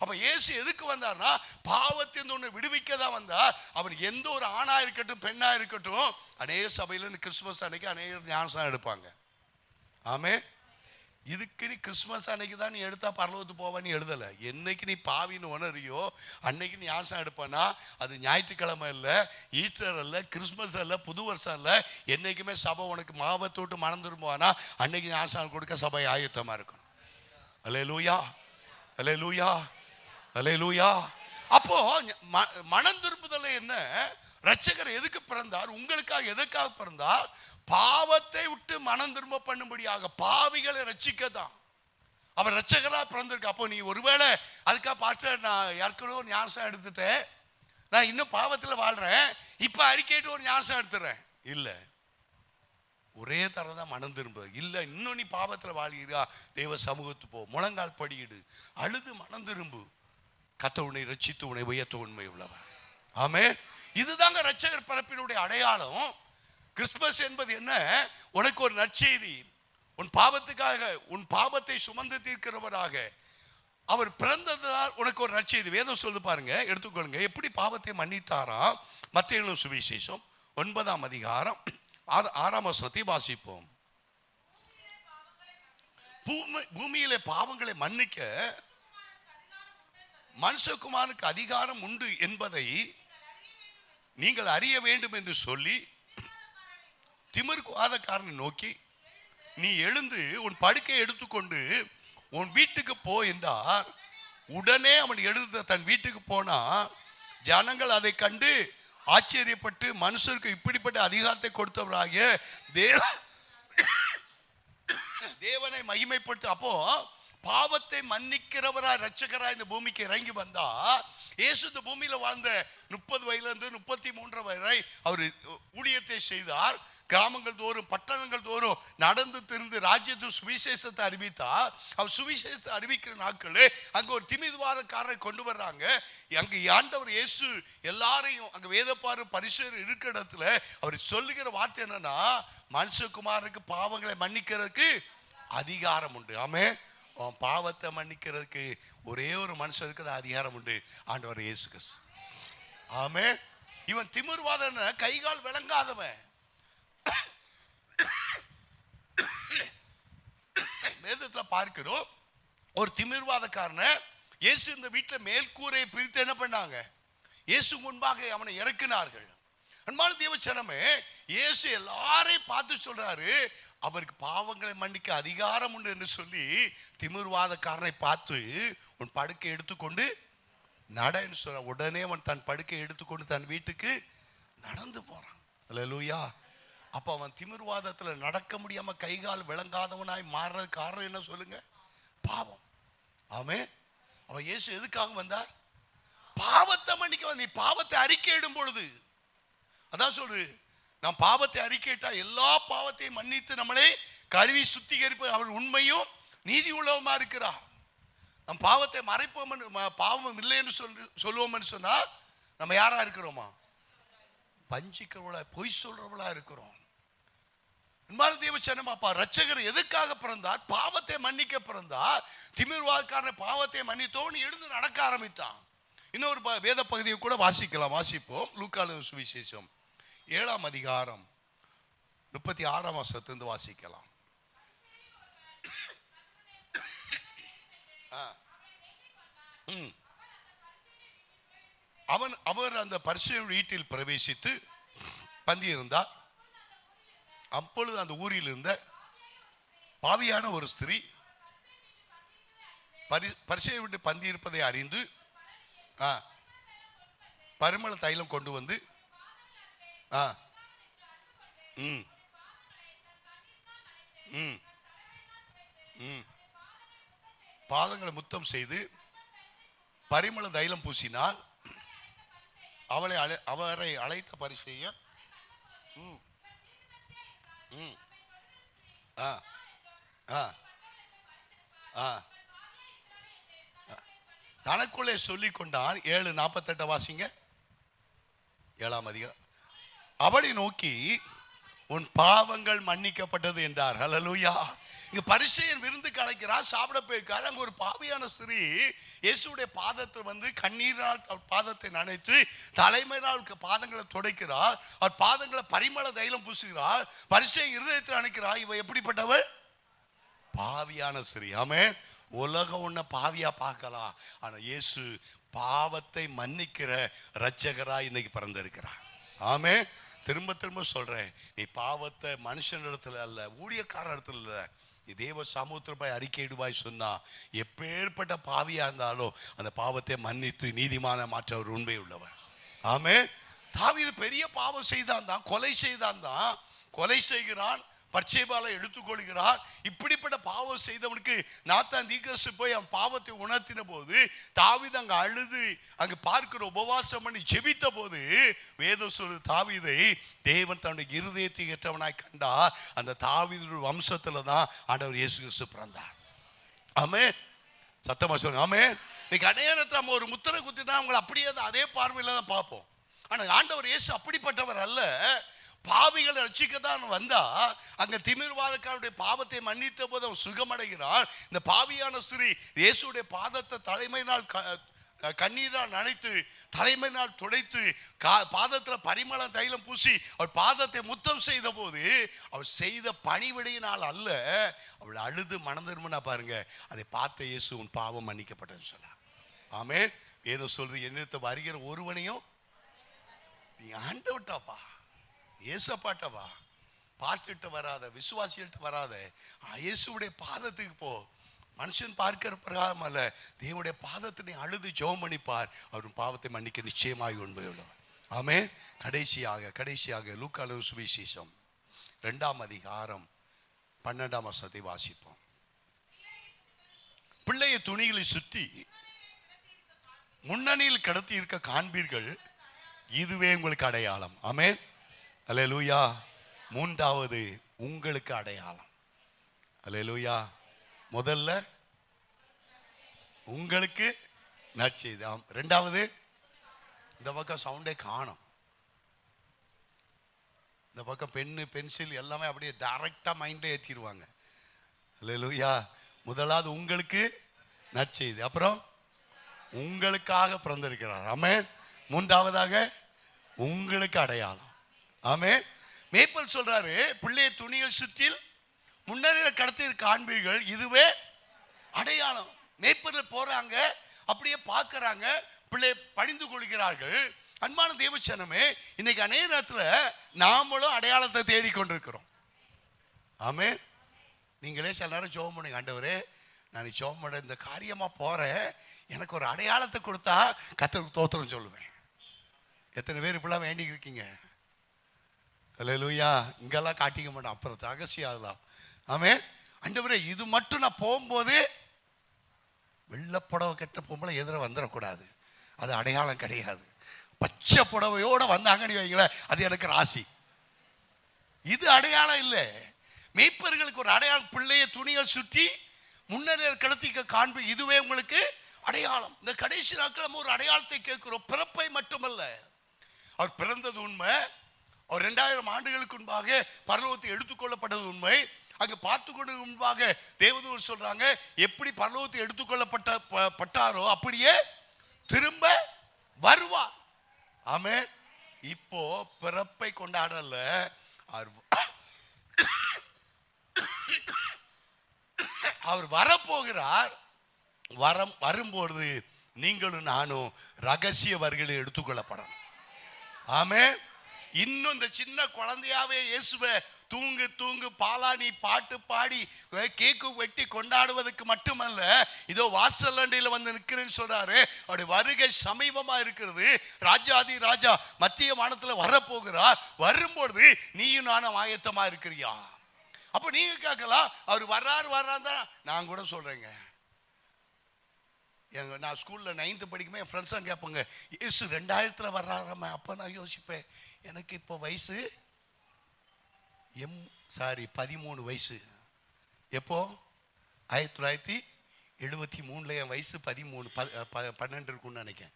அப்ப இயேசு எதுக்கு வந்தார்னா பாவத்தின் ஒன்று விடுவிக்க தான் வந்தார். அவன் எந்த ஒரு ஆணா இருக்கட்டும் பெண்ணா இருக்கட்டும், அநேக சபையில கிறிஸ்துமஸ் அன்னைக்கு அநேகர் ஞானஸ்நானம் எடுப்பாங்க. ஆமே. இதுக்கு நீ கிறிஸ்துமஸ் அன்னைக்கு தான் நீ எடுத்தா பரலோகத்து போவான்னு எழுதலை. என்னைக்கு நீ பாவின்னு உணரியோ அன்னைக்கு நீ ஞானஸ்நானம் எடுப்பானா, அது ஞாயிற்றுக்கிழமை இல்லை, ஈஸ்டர் அல்ல, கிறிஸ்துமஸ் அல்ல, புது வருஷம் இல்லை. என்னைக்குமே சபை உனக்கு மாவத்தை விட்டு மனம் திரும்புவானா அன்னைக்கு ஞானஸ்நானம் கொடுக்க சபை ஆயத்தமா இருக்கணும். அல்லேலூயா, அல்லேலூயா, அல்லேலூயா. அப்போ மனம் திரும்புதல் என்ன? இரட்சகர் எதுக்கு பிறந்தார்? உங்களுக்காக. எதுக்காக பிறந்தார்? பாவத்தை விட்டு மனம் திரும்ப பண்ணும்படியாக, பாவிகளை ரட்சிக்கத்தான் அவர் இரட்சகராக பிறந்திருக்கு. அப்போ நீ ஒருவேளை அதுக்காக பாஸ்டர் நான் ஏற்கனவே ஒரு ஞானஸ்நானம் எடுத்துட்டேன், நான் இன்னும் பாவத்தில் வாழ்றேன், இப்போ அறிக்கையிட்டு ஒரு ஞானஸ்நானம் எடுத்துறேன், இல்லை. ஒரே தரம் தான் மனம் திரும்ப. இல்லை, இன்னும் நீ பாவத்தில் வாழ்கிறா, தெய்வ சமூகத்து போ, முழங்கால் படியிடு, அழுது மனம் திரும்பு, கர்த்தர் உன்னை ரட்சித்து உன்னை உயர்த்த உண்மை உள்ளவர். ஆமே. இதுதாங்க இரட்சகர் பிறப்பினுடைய அடையாளம். கிறிஸ்துமஸ் என்பது என்ன? உனக்கு ஒரு நற்செய்தி. உன் பாவத்துக்காக, உன் பாவத்தை சுமந்து தீர்க்கிறவராக அவர் பிறந்ததால் உனக்கு ஒரு நற்செய்தி. வேதம் சொல்லு பாருங்க, எடுத்துக்கொள்ளுங்க. எப்படி பாவத்தை மன்னித்தாராம்? மத்தேயு சுவிசேஷம் 9:6 வாசிப்போம். பூமியிலே பாவங்களை மன்னிக்க மனுஷகுமாரனுக்கு அதிகாரம் உண்டு என்பதை நீங்கள் அறிய வேண்டும் என்று சொல்லி திமிர்வாதக்காரனை நோக்கி, நீ எழுந்து உன் படுக்கையை எடுத்துக்கொண்டு உன் வீட்டுக்கு போ என்றார். உடனே அவன் எழுந்து தன் வீட்டுக்கு போனா, ஜனங்கள் அதை கண்டு ஆச்சரியப்பட்டு, மனுஷருக்கு இப்படிப்பட்ட அதிகாரத்தை கொடுத்தவராகிய தேவனை மகிமைப்படுத்த. அப்போ பாவத்தை மன்னிக்கிறவரா இரட்சகரா இந்த பூமிக்கு இறங்கி வந்தா, இயேசு இந்த பூமியில வாழ்ந்த 30 வயதிலிருந்து 33 வரை அவர் ஊழியத்தை செய்தார். கிராமங்கள் தோறும் பட்டணங்கள் தோறும் நடந்து திரிந்து ராஜ்யத்து சுவிசேஷத்தை அறிவித்தார். அவர் சுவிசேஷத்தை அறிவிக்கிற நாட்களே அங்க ஒரு திமிர்வாதக்காரரை கொண்டு வர்றாங்க. அங்க ஆண்டவர் இயேசு எல்லாரையும் அங்க வேதப்பாரு பரிசுத்தர் இருக்கிற இடத்துல அவர் சொல்லுகிற வார்த்தை என்னன்னா, மனுஷகுமாரனுக்கு பாவங்களை மன்னிக்கிறதுக்கு அதிகாரம் உண்டு. ஆமென். பாவத்தை மன்னிக்கிறதுக்கு ஒரே ஒரு மனுஷனுக்கு தான் அதிகாரம் உண்டு, ஆண்டவர் இயேசு கிறிஸ்து. ஆமென். இவன் திமிர்வாதன், கைகால் விளங்காதவன். வேதத்துல பார்க்கிறோம், ஒரு திமிர்வாதக்காரனை இயேசு இந்த வீட்டில் மேல்கூரையை பிரித்து என்ன பண்ணாங்க, இயேசு முன்பாக அவனை இறக்கினார்கள். அன்பான தேவச்சனமே, இயேசு எல்லாரையும் பார்த்து சொல்றாரு, அவருக்கு பாவங்களை மன்னிக்க அதிகாரம் உண்டு என்று சொல்லி திமிர்வாதக்காரனை பார்த்து உன் படுக்கை எடுத்துக்கொண்டு நடன்னு சொல்ற. உடனே அவன் தன் படுக்கை எடுத்துக்கொண்டு தன் வீட்டுக்கு நடந்து போறான். அல்லேலூயா. அப்ப அவன் திமிர்வாதத்துல நடக்க முடியாம கைகால் விளங்காதவனாய் மாறுறது காரணம் என்ன சொல்லுங்க? பாவம். ஆமென். அவன் இயேசு எதுக்காக வந்தார்? பாவத்தை மன்னிக்க. நீ பாவத்தை அறிக்கையிடும் பொழுது, அதான் சொல்லு, நாம் பாவத்தை அறிக்கையிட்டா எல்லா பாவத்தையும் மன்னித்து நம்மளை கழுவி சுத்திகரிப்பு அவர் உண்மையும் நீதி உள்ளவமா இருக்கிறார். நம் பாவத்தை மறைப்போம், பாவம் இல்லை என்று சொல்லுவோம் என்று சொன்னால் நம்ம யாரா இருக்கிறோமா? பஞ்சிக்கிறவளா, பொய் சொல்றவளா இருக்கிறோம். அன்பான தேவச்சனம், அப்பா இரட்சகர் எதுக்காக பிறந்தார்? பாவத்தை மன்னிக்க பிறந்தார். திமிர்வாதக்காரனை பாவத்தை மன்னித்தோன்னு எழுந்து நடக்க ஆரம்பித்தான். இன்னொரு வேத பகுதியை கூட வாசிக்கலாம். வாசிப்போம். லூக்கா சுவிசேஷம் 7ஆம் அதிகாரம் 36ஆம் வசனத்திலிருந்து வாசிக்கலாம். அவர் அந்த பரிசேயன் வீட்டில் பிரவேசித்து பந்தி இருந்தார். அப்பொழுது அந்த ஊரில் இருந்த பாவியான ஒரு ஸ்திரீ பரிசேயன் வீட்டு பந்தி இருப்பதை அறிந்து பரிமள தைலம் கொண்டு வந்து பாதங்களை முத்தம் செய்து பரிமள தைலம் பூசினால் அவரை அழைத்த பரிசேயன் தனக்குள்ளே சொல்லிக் கொண்டான். 7:48 வாசிங்க. 7ஆம் அதிகாரம். அவளை நோக்கி உன் பாவங்கள் மன்னிக்கப்பட்டது என்றார். ஹல்லேலூயா. இங்க பரிசேயன் விருந்துக்கு அழைக்கிறார், சாப்பிட போயிருக்காரு. அங்க ஒரு பாவியான ஸ்திரீ இயேசுடைய பாதத்தை வந்து கண்ணீரால் பாதத்தை நனைத்து தலைமையினால் பாதங்களை துடைக்கிறார். அவர் பாதங்களை பரிமள தைலம் பூசுகிறார். பரிசேயன் இருதயத்தில் அணைக்கிறார், இவ எப்படிப்பட்டவள்? பாவியான ஸ்திரீ. ஆமென். உலகம் உன்னை பாவியா பார்க்கலாம், ஆனா இயேசு பாவத்தை மன்னிக்கிற இரட்சகரா இன்னைக்கு பிறந்திருக்கிறார். ஆமென். திரும்ப திரும்ப சொல்றேன், நீ பாவத்தை மனுஷனிடத்துல அல்ல, ஊழியக்கார இடத்துல இல்ல, நீ தேவ சமூகத்தில் போய் அறிக்கையிடுவாய் சொன்னா எப்பேற்பட்ட பாவியா இருந்தாலும் அந்த பாவத்தை மன்னித்து நீதிமான மாற்ற ஒரு உண்மை உள்ளவர். ஆமென். தாவீது பெரிய பாவம் செய்தான் தான், கொலை செய்தான் தான், கொலை செய்கிறான், பர்சேபாலை எடுத்துக்கொள்கிறார். இப்படிப்பட்ட பாவம் செய்தவனுக்கு நாத்தான் தீர்க்கதரிசி போய் அவன் பாவத்தை உணர்த்தின போது தாவீது அங்க அழுது அங்க பார்க்கிற உபவாசம் பண்ணி ஜெபித்த போது வேதம் சொல்லு, தாவீதை தேவன் தன்னுடைய இருதயத்தை ஏற்றவனாய் கண்டார். அந்த தாவீது வம்சத்துல தான் ஆண்டவர் இயேசு கிறிஸ்து பிறந்தார். ஆமென். சத்தமா சொல்லுங்க. ஆமென். இன்னைக்கு அநேகத்தை நம்ம ஒரு முத்திரை குத்தினா அவங்களை அப்படியே அதே பார்வையில தான் பார்ப்போம். ஆனா ஆண்டவர் இயேசு அப்படிப்பட்டவர் அல்ல. பாவிகளை ரட்சிக்க தான் வந்தா. அங்க திமிர்வாதக்காரருடைய பாவத்தை மன்னித்த போது அவன் சுகமடைகிறான். இந்த பாவியான ஸ்திரீ இயேசுடைய பாதத்தை தலைமையினால் கண்ணீரால் நனைத்து தலைமையினால் துடைத்து பாதத்துல பரிமள தைலம் பூசி அவர் பாதத்தை முத்தம் செய்த போது அவர் செய்த பணிவிடையினால் அல்ல, அவள் அழுது மனதிரும்பினா பாருங்க, அதை பார்த்த இயேசு உன் பாவம் மன்னிக்கப்பட்டதுன்னு சொன்னார். ஆமென். ஏதோ சொல்றது, என்னத்தை வருகிற ஒருவனையும் நீ ஆண்டவட்டாப்பா, ஏசப்பாட்டவா, பாஸ்டர்கிட்ட வராத, விசுவாசிகிட்ட வராத, இயேசுடைய பாதத்துக்கு போ. மனுஷன் பார்க்கிற பிரகாரம் அல்ல, தேவனுடைய பாதத்தினை அழுது ஜெபம் பண்ணிப்பார், அவரும் பாவத்தை மன்னிக்க நிச்சயமாய் உண்மையுள்ள. ஆமென். கடைசியாக லூக்கா சுவிசேஷம் 2ஆம் அதிகாரம் 12ஆம் வசனத்தை வாசிப்போம். பிள்ளையை துணிகளை சுற்றி முன்னணியில் கடத்தி இருக்க காண்பீர்கள், இதுவே உங்களுக்கு அடையாளம். ஆமென். அல்லேலூயா. 3வது உங்களுக்கு அடையாளம். அல்லேலூயா. முதல்ல உங்களுக்கு நற்செய்தி. 2வது இந்த பக்கம் சவுண்டே காணும், இந்த பக்கம் பென்னு பென்சில் எல்லாமே அப்படியே டைரக்டா மைண்ட்ல ஏற்றிடுவாங்க. அல்லேலூயா. முதலாவது உங்களுக்கு நற்செய்தி, அப்புறம் உங்களுக்காக பிறந்திருக்கிறார். ஆமென். 3வதாக உங்களுக்கு அடையாளம். ஆமென். மேய்ப்பன் சொல்றாரு, பிள்ளையை துணிகள் சுற்றில் முன்னணியில் கடத்தி காண்பீர்கள், இதுவே அடையாளம். மேய்ப்பர்கள் போறாங்க, அப்படியே பார்க்கறாங்க, பிள்ளையை பணிந்து கொள்கிறார்கள். அன்பான தேவச்சனமே, இன்னைக்கு அநேக நேரத்தில் நாமளும் அடையாளத்தை தேடிக்கொண்டிருக்கிறோம். ஆமென். நீங்களே சில நேரம் ஜெபம் பண்ணுங்க, ஆண்டவரே நான் ஜெபம் பண்ண இந்த காரியமா போறேன், எனக்கு ஒரு அடையாளத்தை கொடுத்தா கர்த்தருக்கு ஸ்தோத்திரம் சொல்லுவேன். எத்தனை பேர் இப்பெல்லாம் வேண்டி இருக்கீங்க? அல்லேலூயா. இங்கெல்லாம் காட்டிக்க மாட்டோம், அப்புறம் ரகசியம் அதெல்லாம். ஆமென். ஆண்டவரே இது மட்டும் நான் போகும்போது வெள்ளை புடவை கெட்ட பொம்பளை எதிர வந்துடக்கூடாது, அது அடையாளம் கிடையாது. பச்சை புடவையோட வந்தாங்கன்னு வைங்களேன், அது எனக்கு ராசி. இது அடையாளம் இல்லை. மேய்ப்பர்களுக்கு ஒரு அடையாளம். பிள்ளைய துணிகள் சுற்றி முன்னணியில் கடத்திக்க காண்பு, இதுவே உங்களுக்கு அடையாளம். இந்த கடைசி நாட்கள் நம்ம ஒரு அடையாளத்தை கேட்கிறோம். பிறப்பை மட்டுமல்ல, அவர் பிறந்தது உண்மை, அவர் 2000 ஆண்டுகளுக்கு முன்பாக பரலோகத்தை எடுத்துக்கொள்ளப்பட்டது உண்மை. அங்கு பார்த்து கொண்டு முன்பாக தேவதூதர் சொல்றாங்க, எப்படி பரலோகத்தை எடுத்துக்கொள்ளப்பட்டாரோ அப்படியே திரும்ப வருவார். ஆமென். இப்போ பிறப்பை கொண்டாடல, அவர் வரப்போகிறார். வரும்பொழுது நீங்களும் நானும் ரகசிய வருகையில் எடுத்துக்கொள்ளப்படணும். ஆமென். இன்னும் இந்த சின்ன குழந்தையாவே இயேசுவை தூங்கு தூங்கு பாலானி பாட்டு பாடி கேக்கு வெட்டி கொண்டாடுவதற்கு மட்டுமல்ல, இதோ வாசலண்டையில் வந்து நிற்கிறேன்னு சொல்றாரு. அவருடைய வருகை சமீபமா இருக்கிறது. ராஜாதி ராஜா மத்திய வானத்தில் வரப்போகிறார். வரும்பொழுது நீயும் நானும் ஆயத்தமா இருக்கிறியா? அப்ப நீங்க கேட்கலாம், அவர் வர்றாரு தான். நான் கூட சொல்றேங்க, நான் ஸ்கூலில் 9th படிக்குமே என் ஃப்ரெண்ட்ஸாக கேட்பாங்க, இயேசு 2000 வர்றாராம. அப்போ நான் யோசிப்பேன், எனக்கு இப்போ வயசு 13 வயசு. எப்போ? 1973 என் வயசு 12 இருக்குன்னு நினைக்கிறேன்.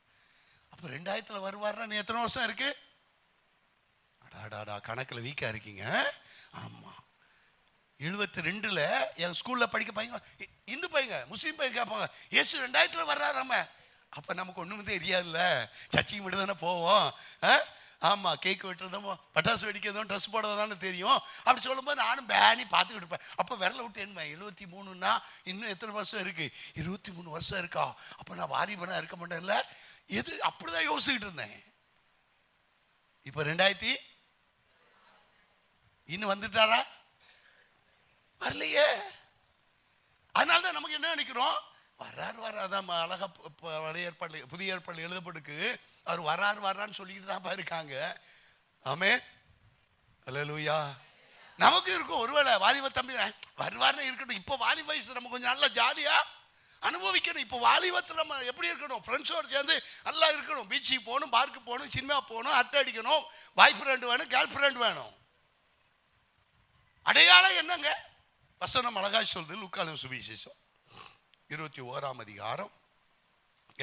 அப்போ 2000 வருவாருன்னா எத்தனை வருஷம் இருக்கு? அடாடாடா, கணக்கில் வீக்காக இருக்கீங்க. ஆமாம், 72ல் என் ஸ்கூலில் படிக்க பையங்க, இந்து பையங்க, முஸ்லீம் பையன் கேட்பாங்க, இயேசு 2000 வர்றாராம. அப்போ நமக்கு ஒன்றும் தெரியாதுல்ல, சர்ச்சைக்கு மட்டும் தானே போவோம். ஆமாம், கேக் வெட்டுறதும் பட்டாசு வெடிக்கிறதும் ட்ரெஸ் போடுறதானு தெரியும். அப்படி சொல்லும்போது நானும் பேனி பார்த்துக்கிட்டு இருப்பேன். அப்போ விரல விட்டு என்ன 73ன்னா இன்னும் எத்தனை வருஷம் இருக்குது? 23 வருஷம் இருக்கா? அப்போ நான் வாலிபனாக இருக்க மாட்டேன்ல. எது அப்படிதான் யோசிச்சுக்கிட்டு இருந்தேன். இப்போ 2000 இன்னும் வந்துட்டாரா? வரலையே. அதனால தான் நமக்கு என்ன நினைக்கிறோம், வர்றாதான் அழகா பழைய ஏற்பாடு புதிய ஏற்பாடு எழுதப்பட்டிருக்கு, அவர் வர்றான்னு சொல்லிக்கிட்டு தான் இருக்காங்க. ஆமென். அல்லேலூயா. நமக்கு இருக்கும் ஒருவேளை வாலிப தம்பி வருவார்னு இருக்கட்டும். இப்போ வாலிப வயசு நம்ம கொஞ்சம் நல்லா ஜாலியா அனுபவிக்கணும். இப்போ வாலிபத்தில் நம்ம எப்படி இருக்கணும்? ஃப்ரெண்ட்ஸோடு சேர்ந்து நல்லா இருக்கணும். பீச்சுக்கு போகணும், பார்க்கு போகணும், சினிமா போகணும், அட்டை அடிக்கணும், பாய் ஃப்ரெண்டு வேணும், கேர்ள் ஃப்ரெண்ட் வேணும். அடையாளம் என்னங்க? வசனம் அழகாய் சொல்லுது. லூக்கா சுவிசேஷம் 21ஆம் அதிகாரம்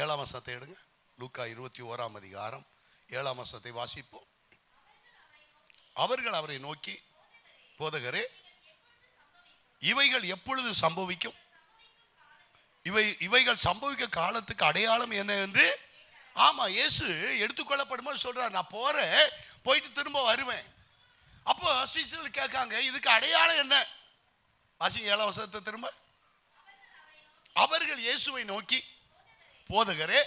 7ஆம் வசனத்தை எடுங்க. லூக்கா 21ஆம் அதிகாரம் 7ஆம் வசனத்தை வாசிப்போம். அவர்கள் அவரை நோக்கி, போதகரே, இவைகள் எப்பொழுது சம்பவிக்கும்? இவைகள் சம்பவிக்க காலத்துக்கு அடையாளம் என்ன என்று. ஆமா, இயேசு எடுத்துக்கொள்ளப்படும்போது சொல்றார், நான் போறேன், போயிட்டு திரும்ப வருவேன். அப்போ சீசர்கள் கேட்காங்க, இதுக்கு அடையாளம் என்ன? வாசிங்க 7ஆம் வசனத்தை திரும்ப. அவர்கள் இயேசுவை நோக்கி, போதகரே,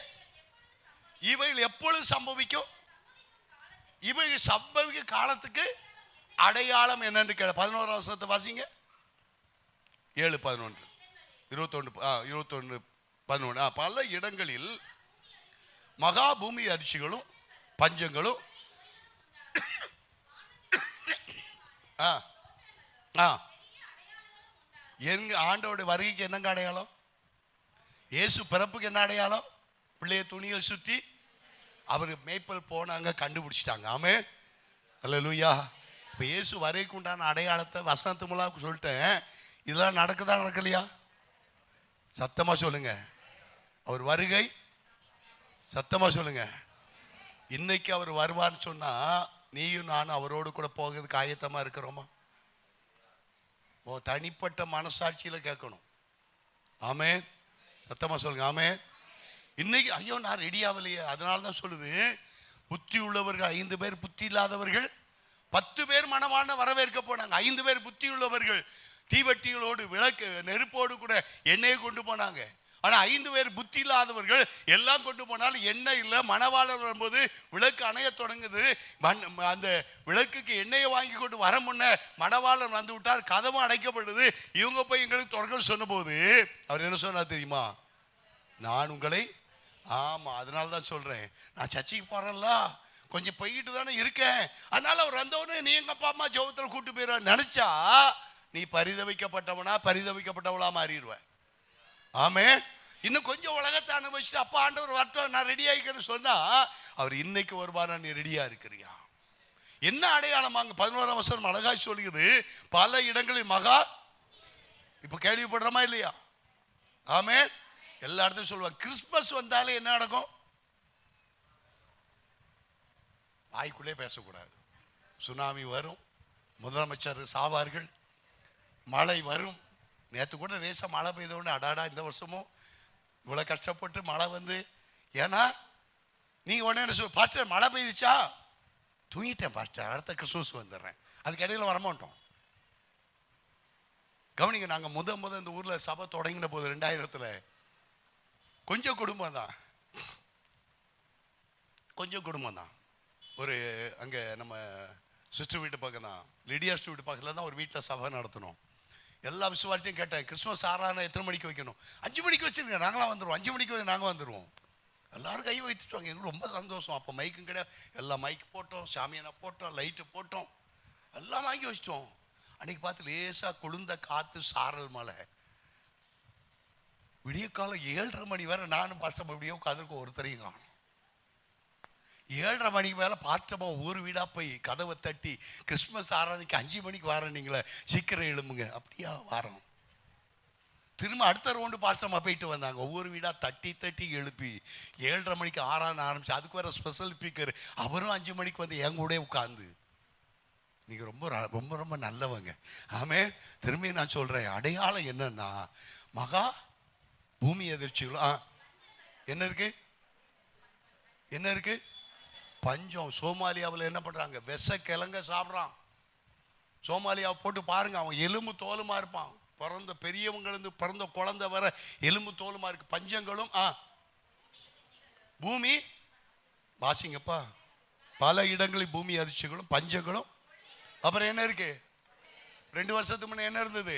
இவைகள் எப்பொழுது சம்பவிக்கும்? இவங்க சம்பவிக்க காலத்துக்கு அடையாளம் என்னன்னு கேள. 11 வசனத்தை வாசிங்க. 7:11 21:11 பல இடங்களில் மகா பூமி அதிர்ச்சிகளும் பஞ்சங்களும் எங்க ஆண்டோட வருகைக்கு என்னங்க அடையாளம்? இயேசு பிறப்புக்கு என்ன அடையாளம்? பிள்ளைய துணியில் சுற்றி அவர் மேய்ப்பல் போனாங்க, கண்டுபிடிச்சிட்டாங்க. ஆமென், அல்லேலூயா. இப்போ இயேசு வரைக்கும் உண்டான அடையாளத்தை வசனத்து மூலம் சொல்லிட்டேன். இதெல்லாம் நடக்குதா நடக்கலையா? சத்தமா சொல்லுங்க. அவர் வருகை சத்தமா சொல்லுங்க. இன்னைக்கு அவர் வருவார்னு சொன்னா நீயும் நானும் அவரோடு கூட போகிறதுக்கு ஆயத்தமா இருக்கிறோமா? தனிப்பட்ட மனசாட்சியில கேட்கணும். ஆமென், சத்தமா சொல்லுங்க. ஆமென். இன்னைக்கு ஐயோ நான் ரெடி ஆகலையே, அதனால தான் சொல்லுது, புத்தி உள்ளவர்கள் 5 பேர், புத்தி இல்லாதவர்கள் 10 பேர் மணவாளனை வரவேற்க போனாங்க. 5 பேர் புத்தி உள்ளவர்கள் தீவட்டிகளோடு விளக்கு நெருப்போடு கூட எண்ணெயை கொண்டு போனாங்க. ஆனா 5 பேர் புத்தி இல்லாதவர்கள் எல்லாம் கொண்டு போனாலும் எண்ணெய் இல்லை. மணவாளன் வரும்போது விளக்கு அணைய தொடங்குது. அந்த விளக்குக்கு எண்ணெயை வாங்கி கொண்டு வர முன்ன மணவாளன் வந்து விட்டார், கதவும் அடைக்கப்படுது. இவங்க போய் எங்களுக்கு தொடர்ந்து சொன்ன போது அவர் என்ன சொன்னார் தெரியுமா? நான் உங்களை அதனால தான் சொல்றேன், நான் சர்ச்சைக்கு போறேன்ல, கொஞ்சம் போய்கிட்டு தானே இருக்கேன், அதனால அவர் வந்தவொடனே நீ எங்க அப்பா அம்மா ஜெபத்தில் கூட்டு போயிடுவ நினைச்சா நீ பரிதவிக்கப்பட்டவனா பரிதவிக்கப்பட்டவளா மாறிடுவ. ஆமே, இன்னும் கொஞ்சம் உலகத்தை அனுபவிச்சுட்டு அப்பா ஆண்டவர் வரட்டும் நான் ரெடி ஆகிக்கிறேன்னு சொன்னா அவர் இன்னைக்கு வருவாரா? நீ ரெடியா இருக்கிறியா? என்ன அடையாளமாங்க? 11ஆம் வசனம் அழகாய் சொல்லுகிறது, பல இடங்களில் மகா. இப்ப கேள்விப்படுறோமா இல்லையா? ஆமே, எல்லா இடத்தையும் சொல்லுவாங்க. கிறிஸ்துமஸ் வந்தாலே என்ன நடக்கும்? வாய்க்குள்ளே பேசக்கூடாது. சுனாமி வரும், முதலமைச்சர் சாவார்கள், மழை வரும். நேற்று கூட ரேசா மழை பெய்தோன்னு அடாடா இந்த வருஷமும் இவ்வளோ கஷ்டப்பட்டு மழை வந்து. ஏன்னா நீங்கள் உடனே என்ன சொல், பாஸ்டர் மழை பெய்துச்சா? தூங்கிட்டேன் பாஸ்டர், அடுத்த கிறிஸ்துமஸ் வந்துடுறேன். அதுக்கு இடையில வரமாட்டோம். கவனிங்க, நாங்கள் முத இந்த ஊரில் சபை தொடங்கின போது 2000 கொஞ்சம் குடும்பம் தான், கொஞ்சம் குடும்பம் தான். ஒரு அங்கே நம்ம சிஸ்டர் வீட்டு பக்கம் தான், லிடியா சிஸ்டர் வீட்டு பக்கத்தில் தான் ஒரு வீட்டில் சபை நடத்தணும். எல்லா விசுவாசியும் கேட்டேன், கிறிஸ்துமஸ் ஆராதனை எத்தனை மணிக்கு வைக்கணும்? 5 மணிக்கு வச்சிருங்க, நாங்களாம் வந்துடுவோம். 5 மணிக்கு நாங்கள் வந்துடுவோம். எல்லாரும் கை வைத்துட்டாங்க. எங்களுக்கு ரொம்ப சந்தோஷம். அப்போ மைக்கும் கிடையாது, எல்லாம் மைக் போட்டோம், சாமியானா போட்டோம், லைட்டு போட்டோம், எல்லாம் வாங்கி வச்சிட்டோம். அன்னைக்கு பார்த்து லேசாக குளிர்ந்த காற்று, சாரல் மலை. விடிய காலம் 7:30 மணி வரை நானும் பாஸ்டர் அப்படியே உட்காந்துருக்கோம். ஒருத்தரையும் காணும். 7:30 மணிக்கு மேலே பாஸ்டமா ஒரு வீடா போய் கதவை தட்டி, கிறிஸ்துமஸ் ஆராதனைக்கு 5 மணிக்கு வரேன், நீங்களே சீக்கிரம் எழும்புங்க. அப்படியா வாரம். திரும்ப அடுத்த ரவுண்டு பாஸ்டமா போயிட்டு வந்தாங்க. ஒவ்வொரு வீடா தட்டி தட்டி எழுப்பி 7:30 மணிக்கு ஆராதனை ஆரம்பிச்சு. அதுக்கு வேற ஸ்பெஷல் ஸ்பீக்கர், அவரும் 5 மணிக்கு வந்து என் கூட உட்காந்து. நீங்க ரொம்ப ரொம்ப ரொம்ப நல்லவங்க. ஆமே, திரும்பி நான் சொல்றேன், அடையாளம் என்னன்னா மகா பூமி எதிர்ச்சிகளும் என்ன இருக்கு, என்ன இருக்கு? பஞ்சம். சோமாலியாவில் என்ன பண்றாங்க? விச கிழங்க சாப்பிட்றான். சோமாலியாவை போட்டு பாருங்க, அவன் எலும்பு தோலுமா இருப்பான். பிறந்த பெரியவங்க பிறந்த குழந்தை வர எலும்பு தோலுமா இருக்கு. பஞ்சங்களும் பூமி வாசிங்கப்பா, பல இடங்களில் பூமி அதிர்ச்சிகளும் பஞ்சங்களும். அப்புறம் என்ன இருக்கு? 2 வருஷத்துக்கு முன்ன என்ன இருந்தது?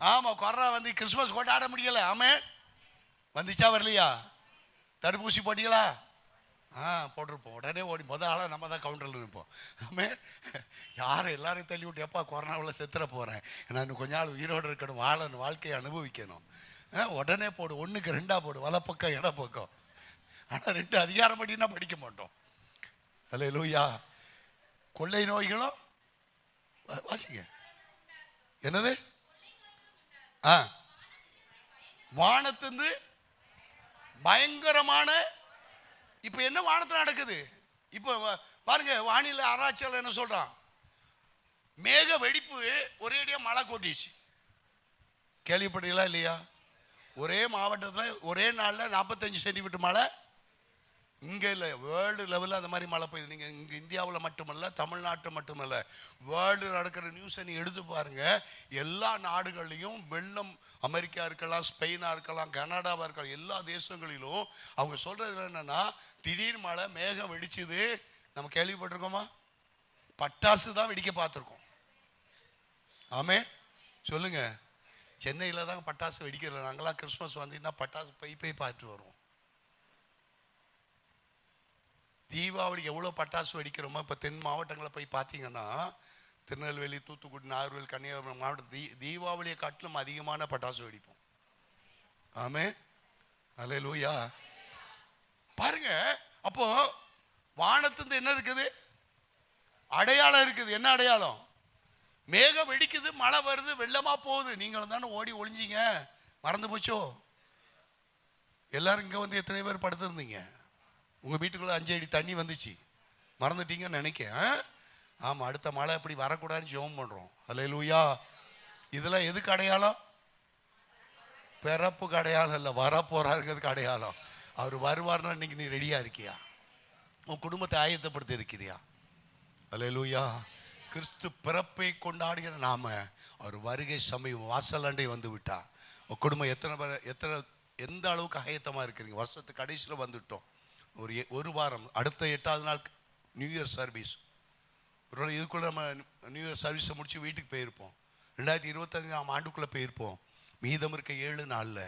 ஆமா, கொரோனா வந்து கிறிஸ்துமஸ் கொண்டாட முடியல. ஆமே, வந்துச்சா வரலையா? தடுப்பூசி போட்டீங்களா? போட்டிருப்போம். உடனே ஓடி ஆளாக நம்ம தான் கவுண்டரில் இருப்போம். ஆமே, யாரும் எல்லாரையும் தள்ளி விட்டு, எப்பா கொரோனாவில் செத்துற போகிறேன், நான் இன்னும் கொஞ்ச நாள் உயிரோடு இருக்கணும், வாழணும், வாழ்க்கையை அனுபவிக்கணும். உடனே போடு, 1க்கு 2 போடு, வலப்பக்கம் இடப்பக்கம். ஆனால் 2 அதிகாரம் படினா படிக்க மாட்டோம். அல்லேலூயா. கொள்ளை நோய்களும் வாசிங்க. என்னது? வானத்திலிருந்து பயங்கரமான. இப்ப என்ன வானத்தில் நடக்குது? இப்போ பாருங்க, வானிலை ஆராய்ச்சியாளர் என்ன சொல்றான்? மேக வெடிப்பு, ஒரேடியா மழை கொட்டிச்சு. கேள்விப்பட்டீங்களா இல்லையா? ஒரே மாவட்டத்தில் ஒரே நாளில் 45 சென்டிமீட்டர் மழை. இங்கே இல்லை, வேர்ல்டு லெவலில் அந்த மாதிரி மழை பெய்யுது. நீங்கள் இங்கே இந்தியாவில் மட்டுமல்ல, தமிழ்நாட்டு மட்டுமல்ல, வேர்ல்டு நடக்கிற நியூஸை நீங்கள் எடுத்து பாருங்கள். எல்லா நாடுகள்லையும் வெள்ளம். அமெரிக்கா இருக்கலாம், ஸ்பெயினாக இருக்கலாம், கனடாவாக இருக்கலாம், எல்லா தேசங்களிலும் அவங்க சொல்கிறது என்னென்னா, திடீர் மழை, மேகம் வெடிச்சுது, நம்ம கேள்விப்பட்டிருக்கோமா? பட்டாசு தான் வெடிக்க பார்த்துருக்கோம். ஆமே சொல்லுங்க. சென்னையில் தான் பட்டாசு வெடிக்கிறோம். நாங்களாம் கிறிஸ்மஸ் வந்தீங்கன்னா பட்டாசு போய் பார்த்துட்டு வருவோம். தீபாவளிக்கு எவ்வளோ பட்டாசு வெடிக்கிறோமோ இப்போ தென் மாவட்டங்களில் போய் பார்த்தீங்கன்னா திருநெல்வேலி, தூத்துக்குடி, நாகர்கோவில், கன்னியாகுமரி மாவட்டம் தீபாவளியை காட்டிலும் அதிகமான பட்டாசு வெடிப்போம். ஆமே அல்லேலூயா. பாருங்க, அப்போ வானத்திலிருந்து என்ன இருக்குது? அடையாளம் இருக்குது. என்ன அடையாளம்? மேகம் வெடிக்குது, மழை வருது, வெள்ளமா போகுது. நீங்களும் தானே ஓடி ஒளிஞ்சிங்க, மறந்து போச்சோ? எல்லாரும் இங்கே வந்து எத்தனை பேர் படுத்திருந்தீங்க? உங்கள் வீட்டுக்குள்ளே 5 அடி தண்ணி வந்துச்சு, மறந்துட்டீங்கன்னு நினைக்கிறேன். ஆமாம், அடுத்த மழை அப்படி வரக்கூடாதுன்னு ஜெபம் பண்ணுறோம். அல்லேலூயா. இதெல்லாம் எதுக்கு அடையாளம்? பிறப்புக்கு அடையாளம் இல்லை, வரப்போறாருங்கிறதுக்கு அடையாளம். அவர் வருவார்னா இன்னைக்கு நீ ரெடியாக இருக்கியா? உன் குடும்பத்தை ஆயத்தப்படுத்தி இருக்கிறியா? அல்லேலூயா. கிறிஸ்து பிறப்பை கொண்டாடுகிற நாம அவர் வருகை சமயம் வாசலாண்டை வந்து விட்டா உன் குடும்பம் எத்தனை பேர் எந்த அளவுக்கு ஆயத்தமாக இருக்கிறீங்க? வருஷத்துக்கு கடைசியில் வந்துவிட்டோம். ஒரு வாரம், அடுத்த 8வது நாள் நியூ இயர் சர்வீஸ். ஒரு நாள் இதுக்குள்ளே நம்ம நியூ இயர் சர்வீஸை முடிச்சு வீட்டுக்கு போயிருப்போம். 2025ஆம் ஆண்டுக்குள்ளே போயிருப்போம். மீதம் இருக்க 7 நாளில்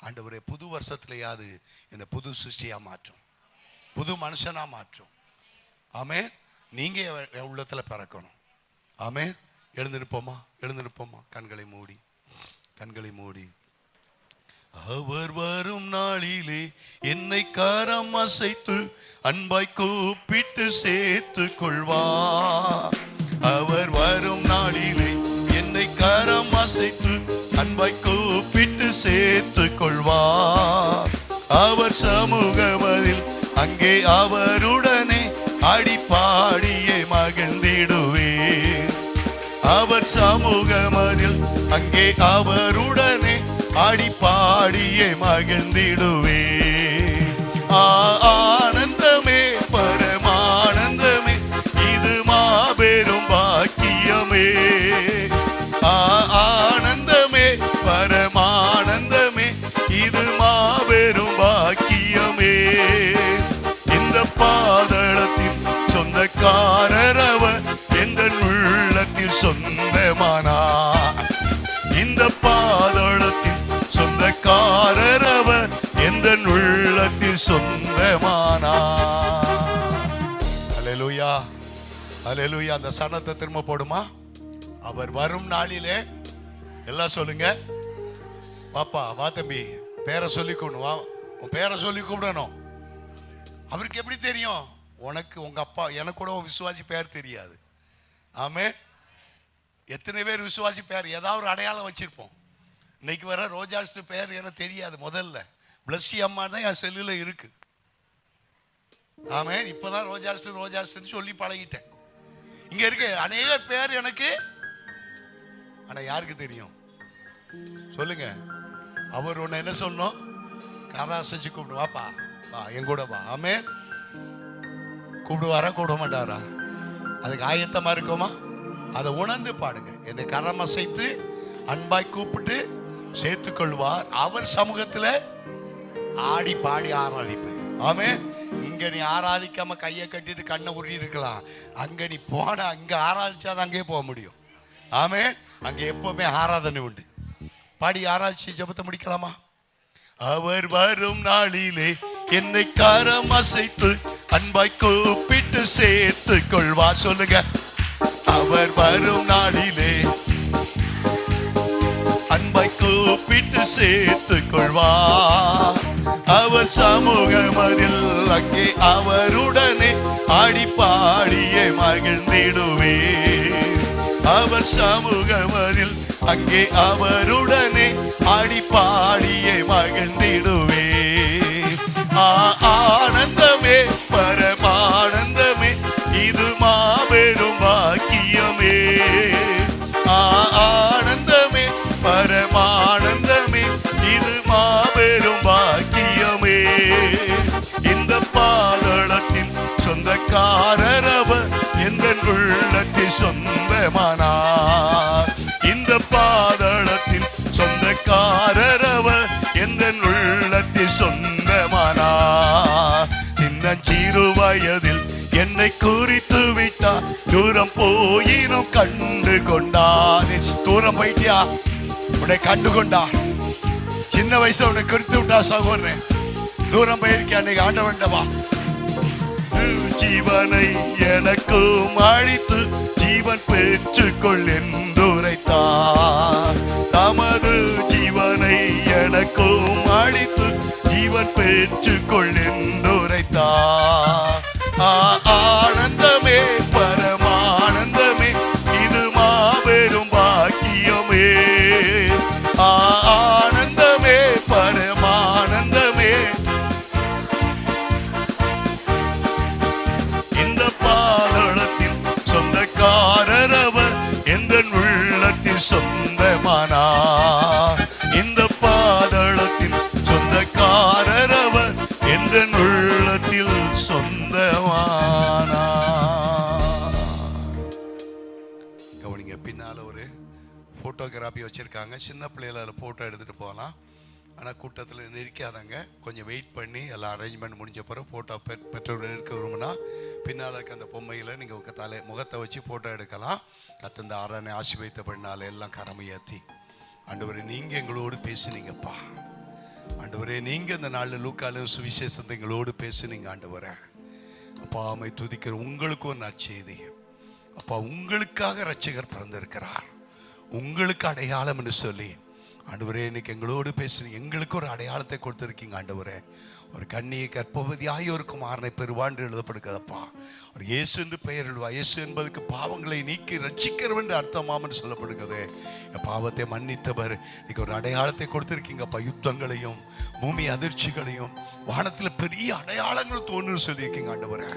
ஆண்டவரே புது வருஷத்துலையாவது என்னை புது சிருஷ்டியாக மாற்றும், புது மனுஷனாக மாற்றும். ஆமே, நீங்கள் என் உள்ளத்தில் பிறக்கணும். ஆமே. எழுந்திருப்போமா? எழுந்திருப்போமா? கண்களை மூடி, கண்களை மூடி. அவர் வரும் நாளிலே என்னை கரம் அசைத்து அன்பாய் கூப்பிட்டு சேர்த்து கொள்வார். அவர் வரும் நாளிலே என்னை கரம் அசைத்து அன்பாய் கூப்பிட்டு சேர்த்து கொள்வார். அவர் சமூகமதில் அங்கே அவருடனே அடிப்பாடியே மகிழ்ந்திடுவே. அவர் சமூகமதில் அங்கே அவருடனே அடிப்பாடியே மகிழ்ந்திடுவே. ஆனந்தமே பரமானந்தமே, இது மாபெரும் பாக்கியமே. ஆனந்தமே பரமானந்தமே, இது மாபெரும் பாக்கியமே. இந்த பாதளத்தின் சொந்தக்காரர் அவர் எந்த உள்ளத்தில் சொந்தமானார். இந்த பாதளத்தின் சொந்தக்காரர் அவர் எந்த உள்ளத்தில் சொந்தமானார். அல்லேலூயா, அல்லேலூயா. அந்த சனத்தை திரும்ப போடுமா? அவர் வரும் நாளிலே எல்லாம் சொல்லுங்க. வாப்பா, வா தம்பி, பேரை சொல்லி கூடணும். வா, உன் பேரை சொல்லி கூப்பிடணும். அவருக்கு எப்படி தெரியும்? உனக்கு உங்க அப்பா, எனக்கு கூட விசுவாசி பேர் தெரியாது. ஆமே. எத்தனை பேர் விசுவாசி பேர் ஏதாவது ஒரு அடையாளம் வச்சிருப்போம். இன்னைக்கு வர ரோஜாஸ்டர் பேர் எனக்கு தெரியாது. முதல்ல பிளஸ்ஸி அம்மா தான் என் செல்லுல இருக்கு. ஆமே. இப்பதான் ரோஜாஸ்டர் சொல்லி பழகிட்டேன். இங்க இருக்கு அநேக பேர் எனக்கு, ஆனா யாருக்கு தெரியும்? சொல்லுங்க. அவர் உன்னை என்ன சொல்லணும்? கராசச்சு கூப்பிடு. வாப்பா, வா, என் கூட வா. ஆமே. கூப்பிடுவாரா, கூப்பிட மாட்டாரா? அதுக்கு ஆயத்தமா இருக்கோமா? அதை உணர்ந்து பாடுங்க. என்னை கரம் அசைத்து அன்பாய் கூப்பிட்டு சேர்த்துக் கொள்வார். அவர் சமூகத்துல ஆடி பாடி ஆராதிப்பேன். ஆமே. இங்க நீ ஆராதிக்காம கையை கட்டிட்டு கண்ணை உருட்டி இருக்கலாம். அங்க நீ போன, அங்க ஆராதிச்சாதான் அங்கே போக முடியும். ஆமே. அங்க எப்பவுமே ஆராதனை உண்டு. பாடி ஆராய்ச்சி ஜெபத்தை முடிக்கலாமா? அவர் வரும் நாளிலே என்னை கரம் அசைத்து அன்பாய் கூப்பிட்டு சேர்த்து கொள்வார். சொல்லுங்க. அவர் வரும் நாளிலே அன்பாய் கூப்பிட்டு சேர்த்து கொள்வார். அவர் சமூகமதில் அங்கே அவருடனே ஆடிப்பாடியே மகிழ்ந்திடுவே. அவர் சமூகமதில் அங்கே அவருடனே ஆடிப்பாடியே மகிழ்ந்திடுவே. ஆனந்தமே பரமானந்தமே, இது மாபெரும் பாக்கியமே. ஆனந்தமே பரமானந்தமே, இது மாபெரும் பாக்கியமே. இந்த பாதளத்தின் சொந்தக்காரர் அவர் எந்த உள்ளத்தில் சொந்தமானார். இந்த பாதளத்தின் சொந்தக்காரர் அவர் எந்த உள்ளத்தில் சொந்தமானார். சின்னஞ்சிறு வயதில் என்னை குறித்து விட்டார். தூரம் போயினும் கண்டு கொண்டார். தூரம் போயிட்டியா, உன்னை கண்டு கொண்டார். சின்ன வயசுல உன்னை குறித்து விட்டா சகோதரன். தூரம் போயிருக்கியா, அன்னைக்கு ஆண்டவன்டவா. ஜீவனை எனக்கும் அழித்து ஜீவன் பெற்றுக்கொள் என்று உரைத்தார். தமது ஜீவனை எனக்கும் அழித்து ஜீவன் பெற்றுக்கொள் என்று உரைத்தார். ஆனந்தமே பரமானந்தமே, இது மாபெரும் பாக்கியமே. ஆனந்தமே பரமானந்தமே, இந்த பாதாளத்தின் சொந்தக்காரர் அவர், எந்த உள்ளத்தில் சொந்தமானார். இந்த பாதாளத்தின் சொந்தக்காரர் அவர், எந்த உள்ளத்தில் சொந்தமானார். கவனிங்க, பின்னால ஒரு போட்டோகிராஃபி வச்சிருக்காங்க. சின்ன பிள்ளைகள அதில் போட்டோ எடுத்துட்டு போகலாம். ஆனால் கூட்டத்தில் நெரிக்காதங்க, கொஞ்சம் வெயிட் பண்ணி எல்லாம் அரேஞ்ச்மெண்ட் முடிஞ்ச பிறகு ஃபோட்டோ பெற்றோர்கள் இருக்க விரும்புனா பின்னால் இருக்க அந்த பொம்மையில் நீங்கள் உங்கள் முகத்தை வச்சு ஃபோட்டோ எடுக்கலாம். கத்தந்த ஆராதனை ஆசீர்வதித்த பண்ணால எல்லாம் கரமையாத்தி, ஆண்டவரே நீங்கள் எங்களோடு பேசுனீங்கப்பா. ஆண்டவரே நீங்கள் இந்த நாளில் லூக்கால சுவிசேஷத்தை எங்களோடு பேசுனீங்க. ஆண்டவரே அப்பா, அம்மை துதிக்கிற உங்களுக்கு ஒரு நற்செய்தி அப்பா. உங்களுக்காக இரட்சகர் பிறந்திருக்கிறார், உங்களுக்கு அடையாளம் என்று சொல்லி ஆண்டவரே இன்னைக்கு எங்களோடு பேசுறீங்க. எங்களுக்கு ஒரு அடையாளத்தை கொடுத்துருக்கீங்க ஆண்டவரே. ஒரு கண்ணியை கற்பவதியாய் ஒரு குமாரனை பெறுவான் எழுதப்படுகிறதப்பா. ஒரு இயேசு என்று பெயர் எழுவா. இயேசு என்பதுக்கு பாவங்களை நீக்கி ரட்சிக்கிறவன் என்று அர்த்தமாம் என்று சொல்லப்படுகிறது. என் பாவத்தை மன்னித்தவர். இன்னைக்கு ஒரு அடையாளத்தை கொடுத்துருக்கீங்கப்பா. யுத்தங்களையும் பூமி அதிர்ச்சிகளையும் வானத்தில் பெரிய அடையாளங்கள் தோன்று சொல்லியிருக்கீங்க ஆண்டவரே.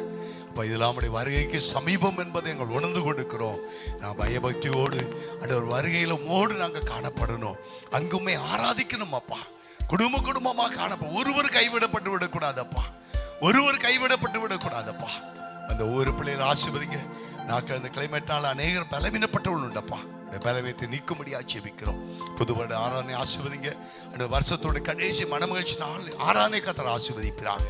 அப்போ இதெல்லாம் வருகைக்கு சமீபம் என்பதை எங்கள் உணர்ந்து கொண்டிருக்கிறோம். நான் பயபக்தியோடு ஆண்டவர் வருகையில் மோடு நாங்கள் காணப்படணும். அங்குமே ஆராதிக்கணும் அப்பா. குடும்பமாக காணப்படும். ஒருவர் கைவிடப்பட்டு விடக்கூடாதப்பா. ஒருவர் கைவிடப்பட்டு விடக்கூடாதப்பா. அந்த ஒவ்வொரு பிள்ளைகளை ஆசீர்வதிங்க. நாங்கள் அந்த கிளைமேட்டால் அநேகர் பலவீனப்பட்டவர்கள் உண்டப்பா. இந்த பலவீனத்தை நீக்கும்படியா ஜெபிக்கிறோம். புது வருட ஆராதனை ஆசீர்வதிங்க. அந்த வருஷத்தோட கடைசி மனமகிழ்ச்சி நாள் ஆராதனை கத்தர் ஆசீர்வதிப்பாங்க.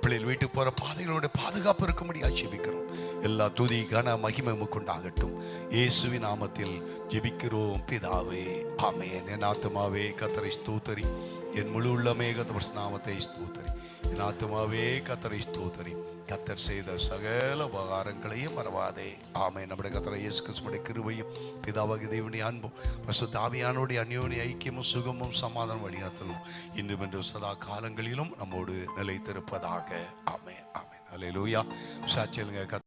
பிள்ளைகள் வீட்டுக்கு போகிற பாதைகளோட பாதுகாப்பு இருக்கும்படியா ஜெபிக்கிறோம். எல்லா துதி கன மகிமை உண்டாகட்டும். இயேசுவின் நாமத்தில் ஜெபிக்கிறோம் பிதாவே, ஆமென். என் ஆத்துமாவே கத்தரை ஸ்தோத்தரி, என் முழு உள்ளமே கத்தர் நாமத்தை ஸ்தோத்தரி. என் ஆத்துமாவே கத்தரை ஸ்தோத்தரி, கத்தர் செய்த சகல உபகாரங்களையும் மறவாதே, ஆமென். நம்முடைய கத்தர் இயேசு கிறிஸ்துவின் கிருபையும் பிதாவாகிய தேவனுடைய அன்பும் பரிசுத்த ஆவியானவருடைய அந்யோன்ய ஐக்கியமும் சுகமும் சமாதானம் வழிகாட்டலும் இன்றும் என்று சதா காலங்களிலும் நம்மோடு நிலைத்திருப்பதாக, ஆமென் ஆமென். அல்லேலூயா. சாட்சியலுங்க.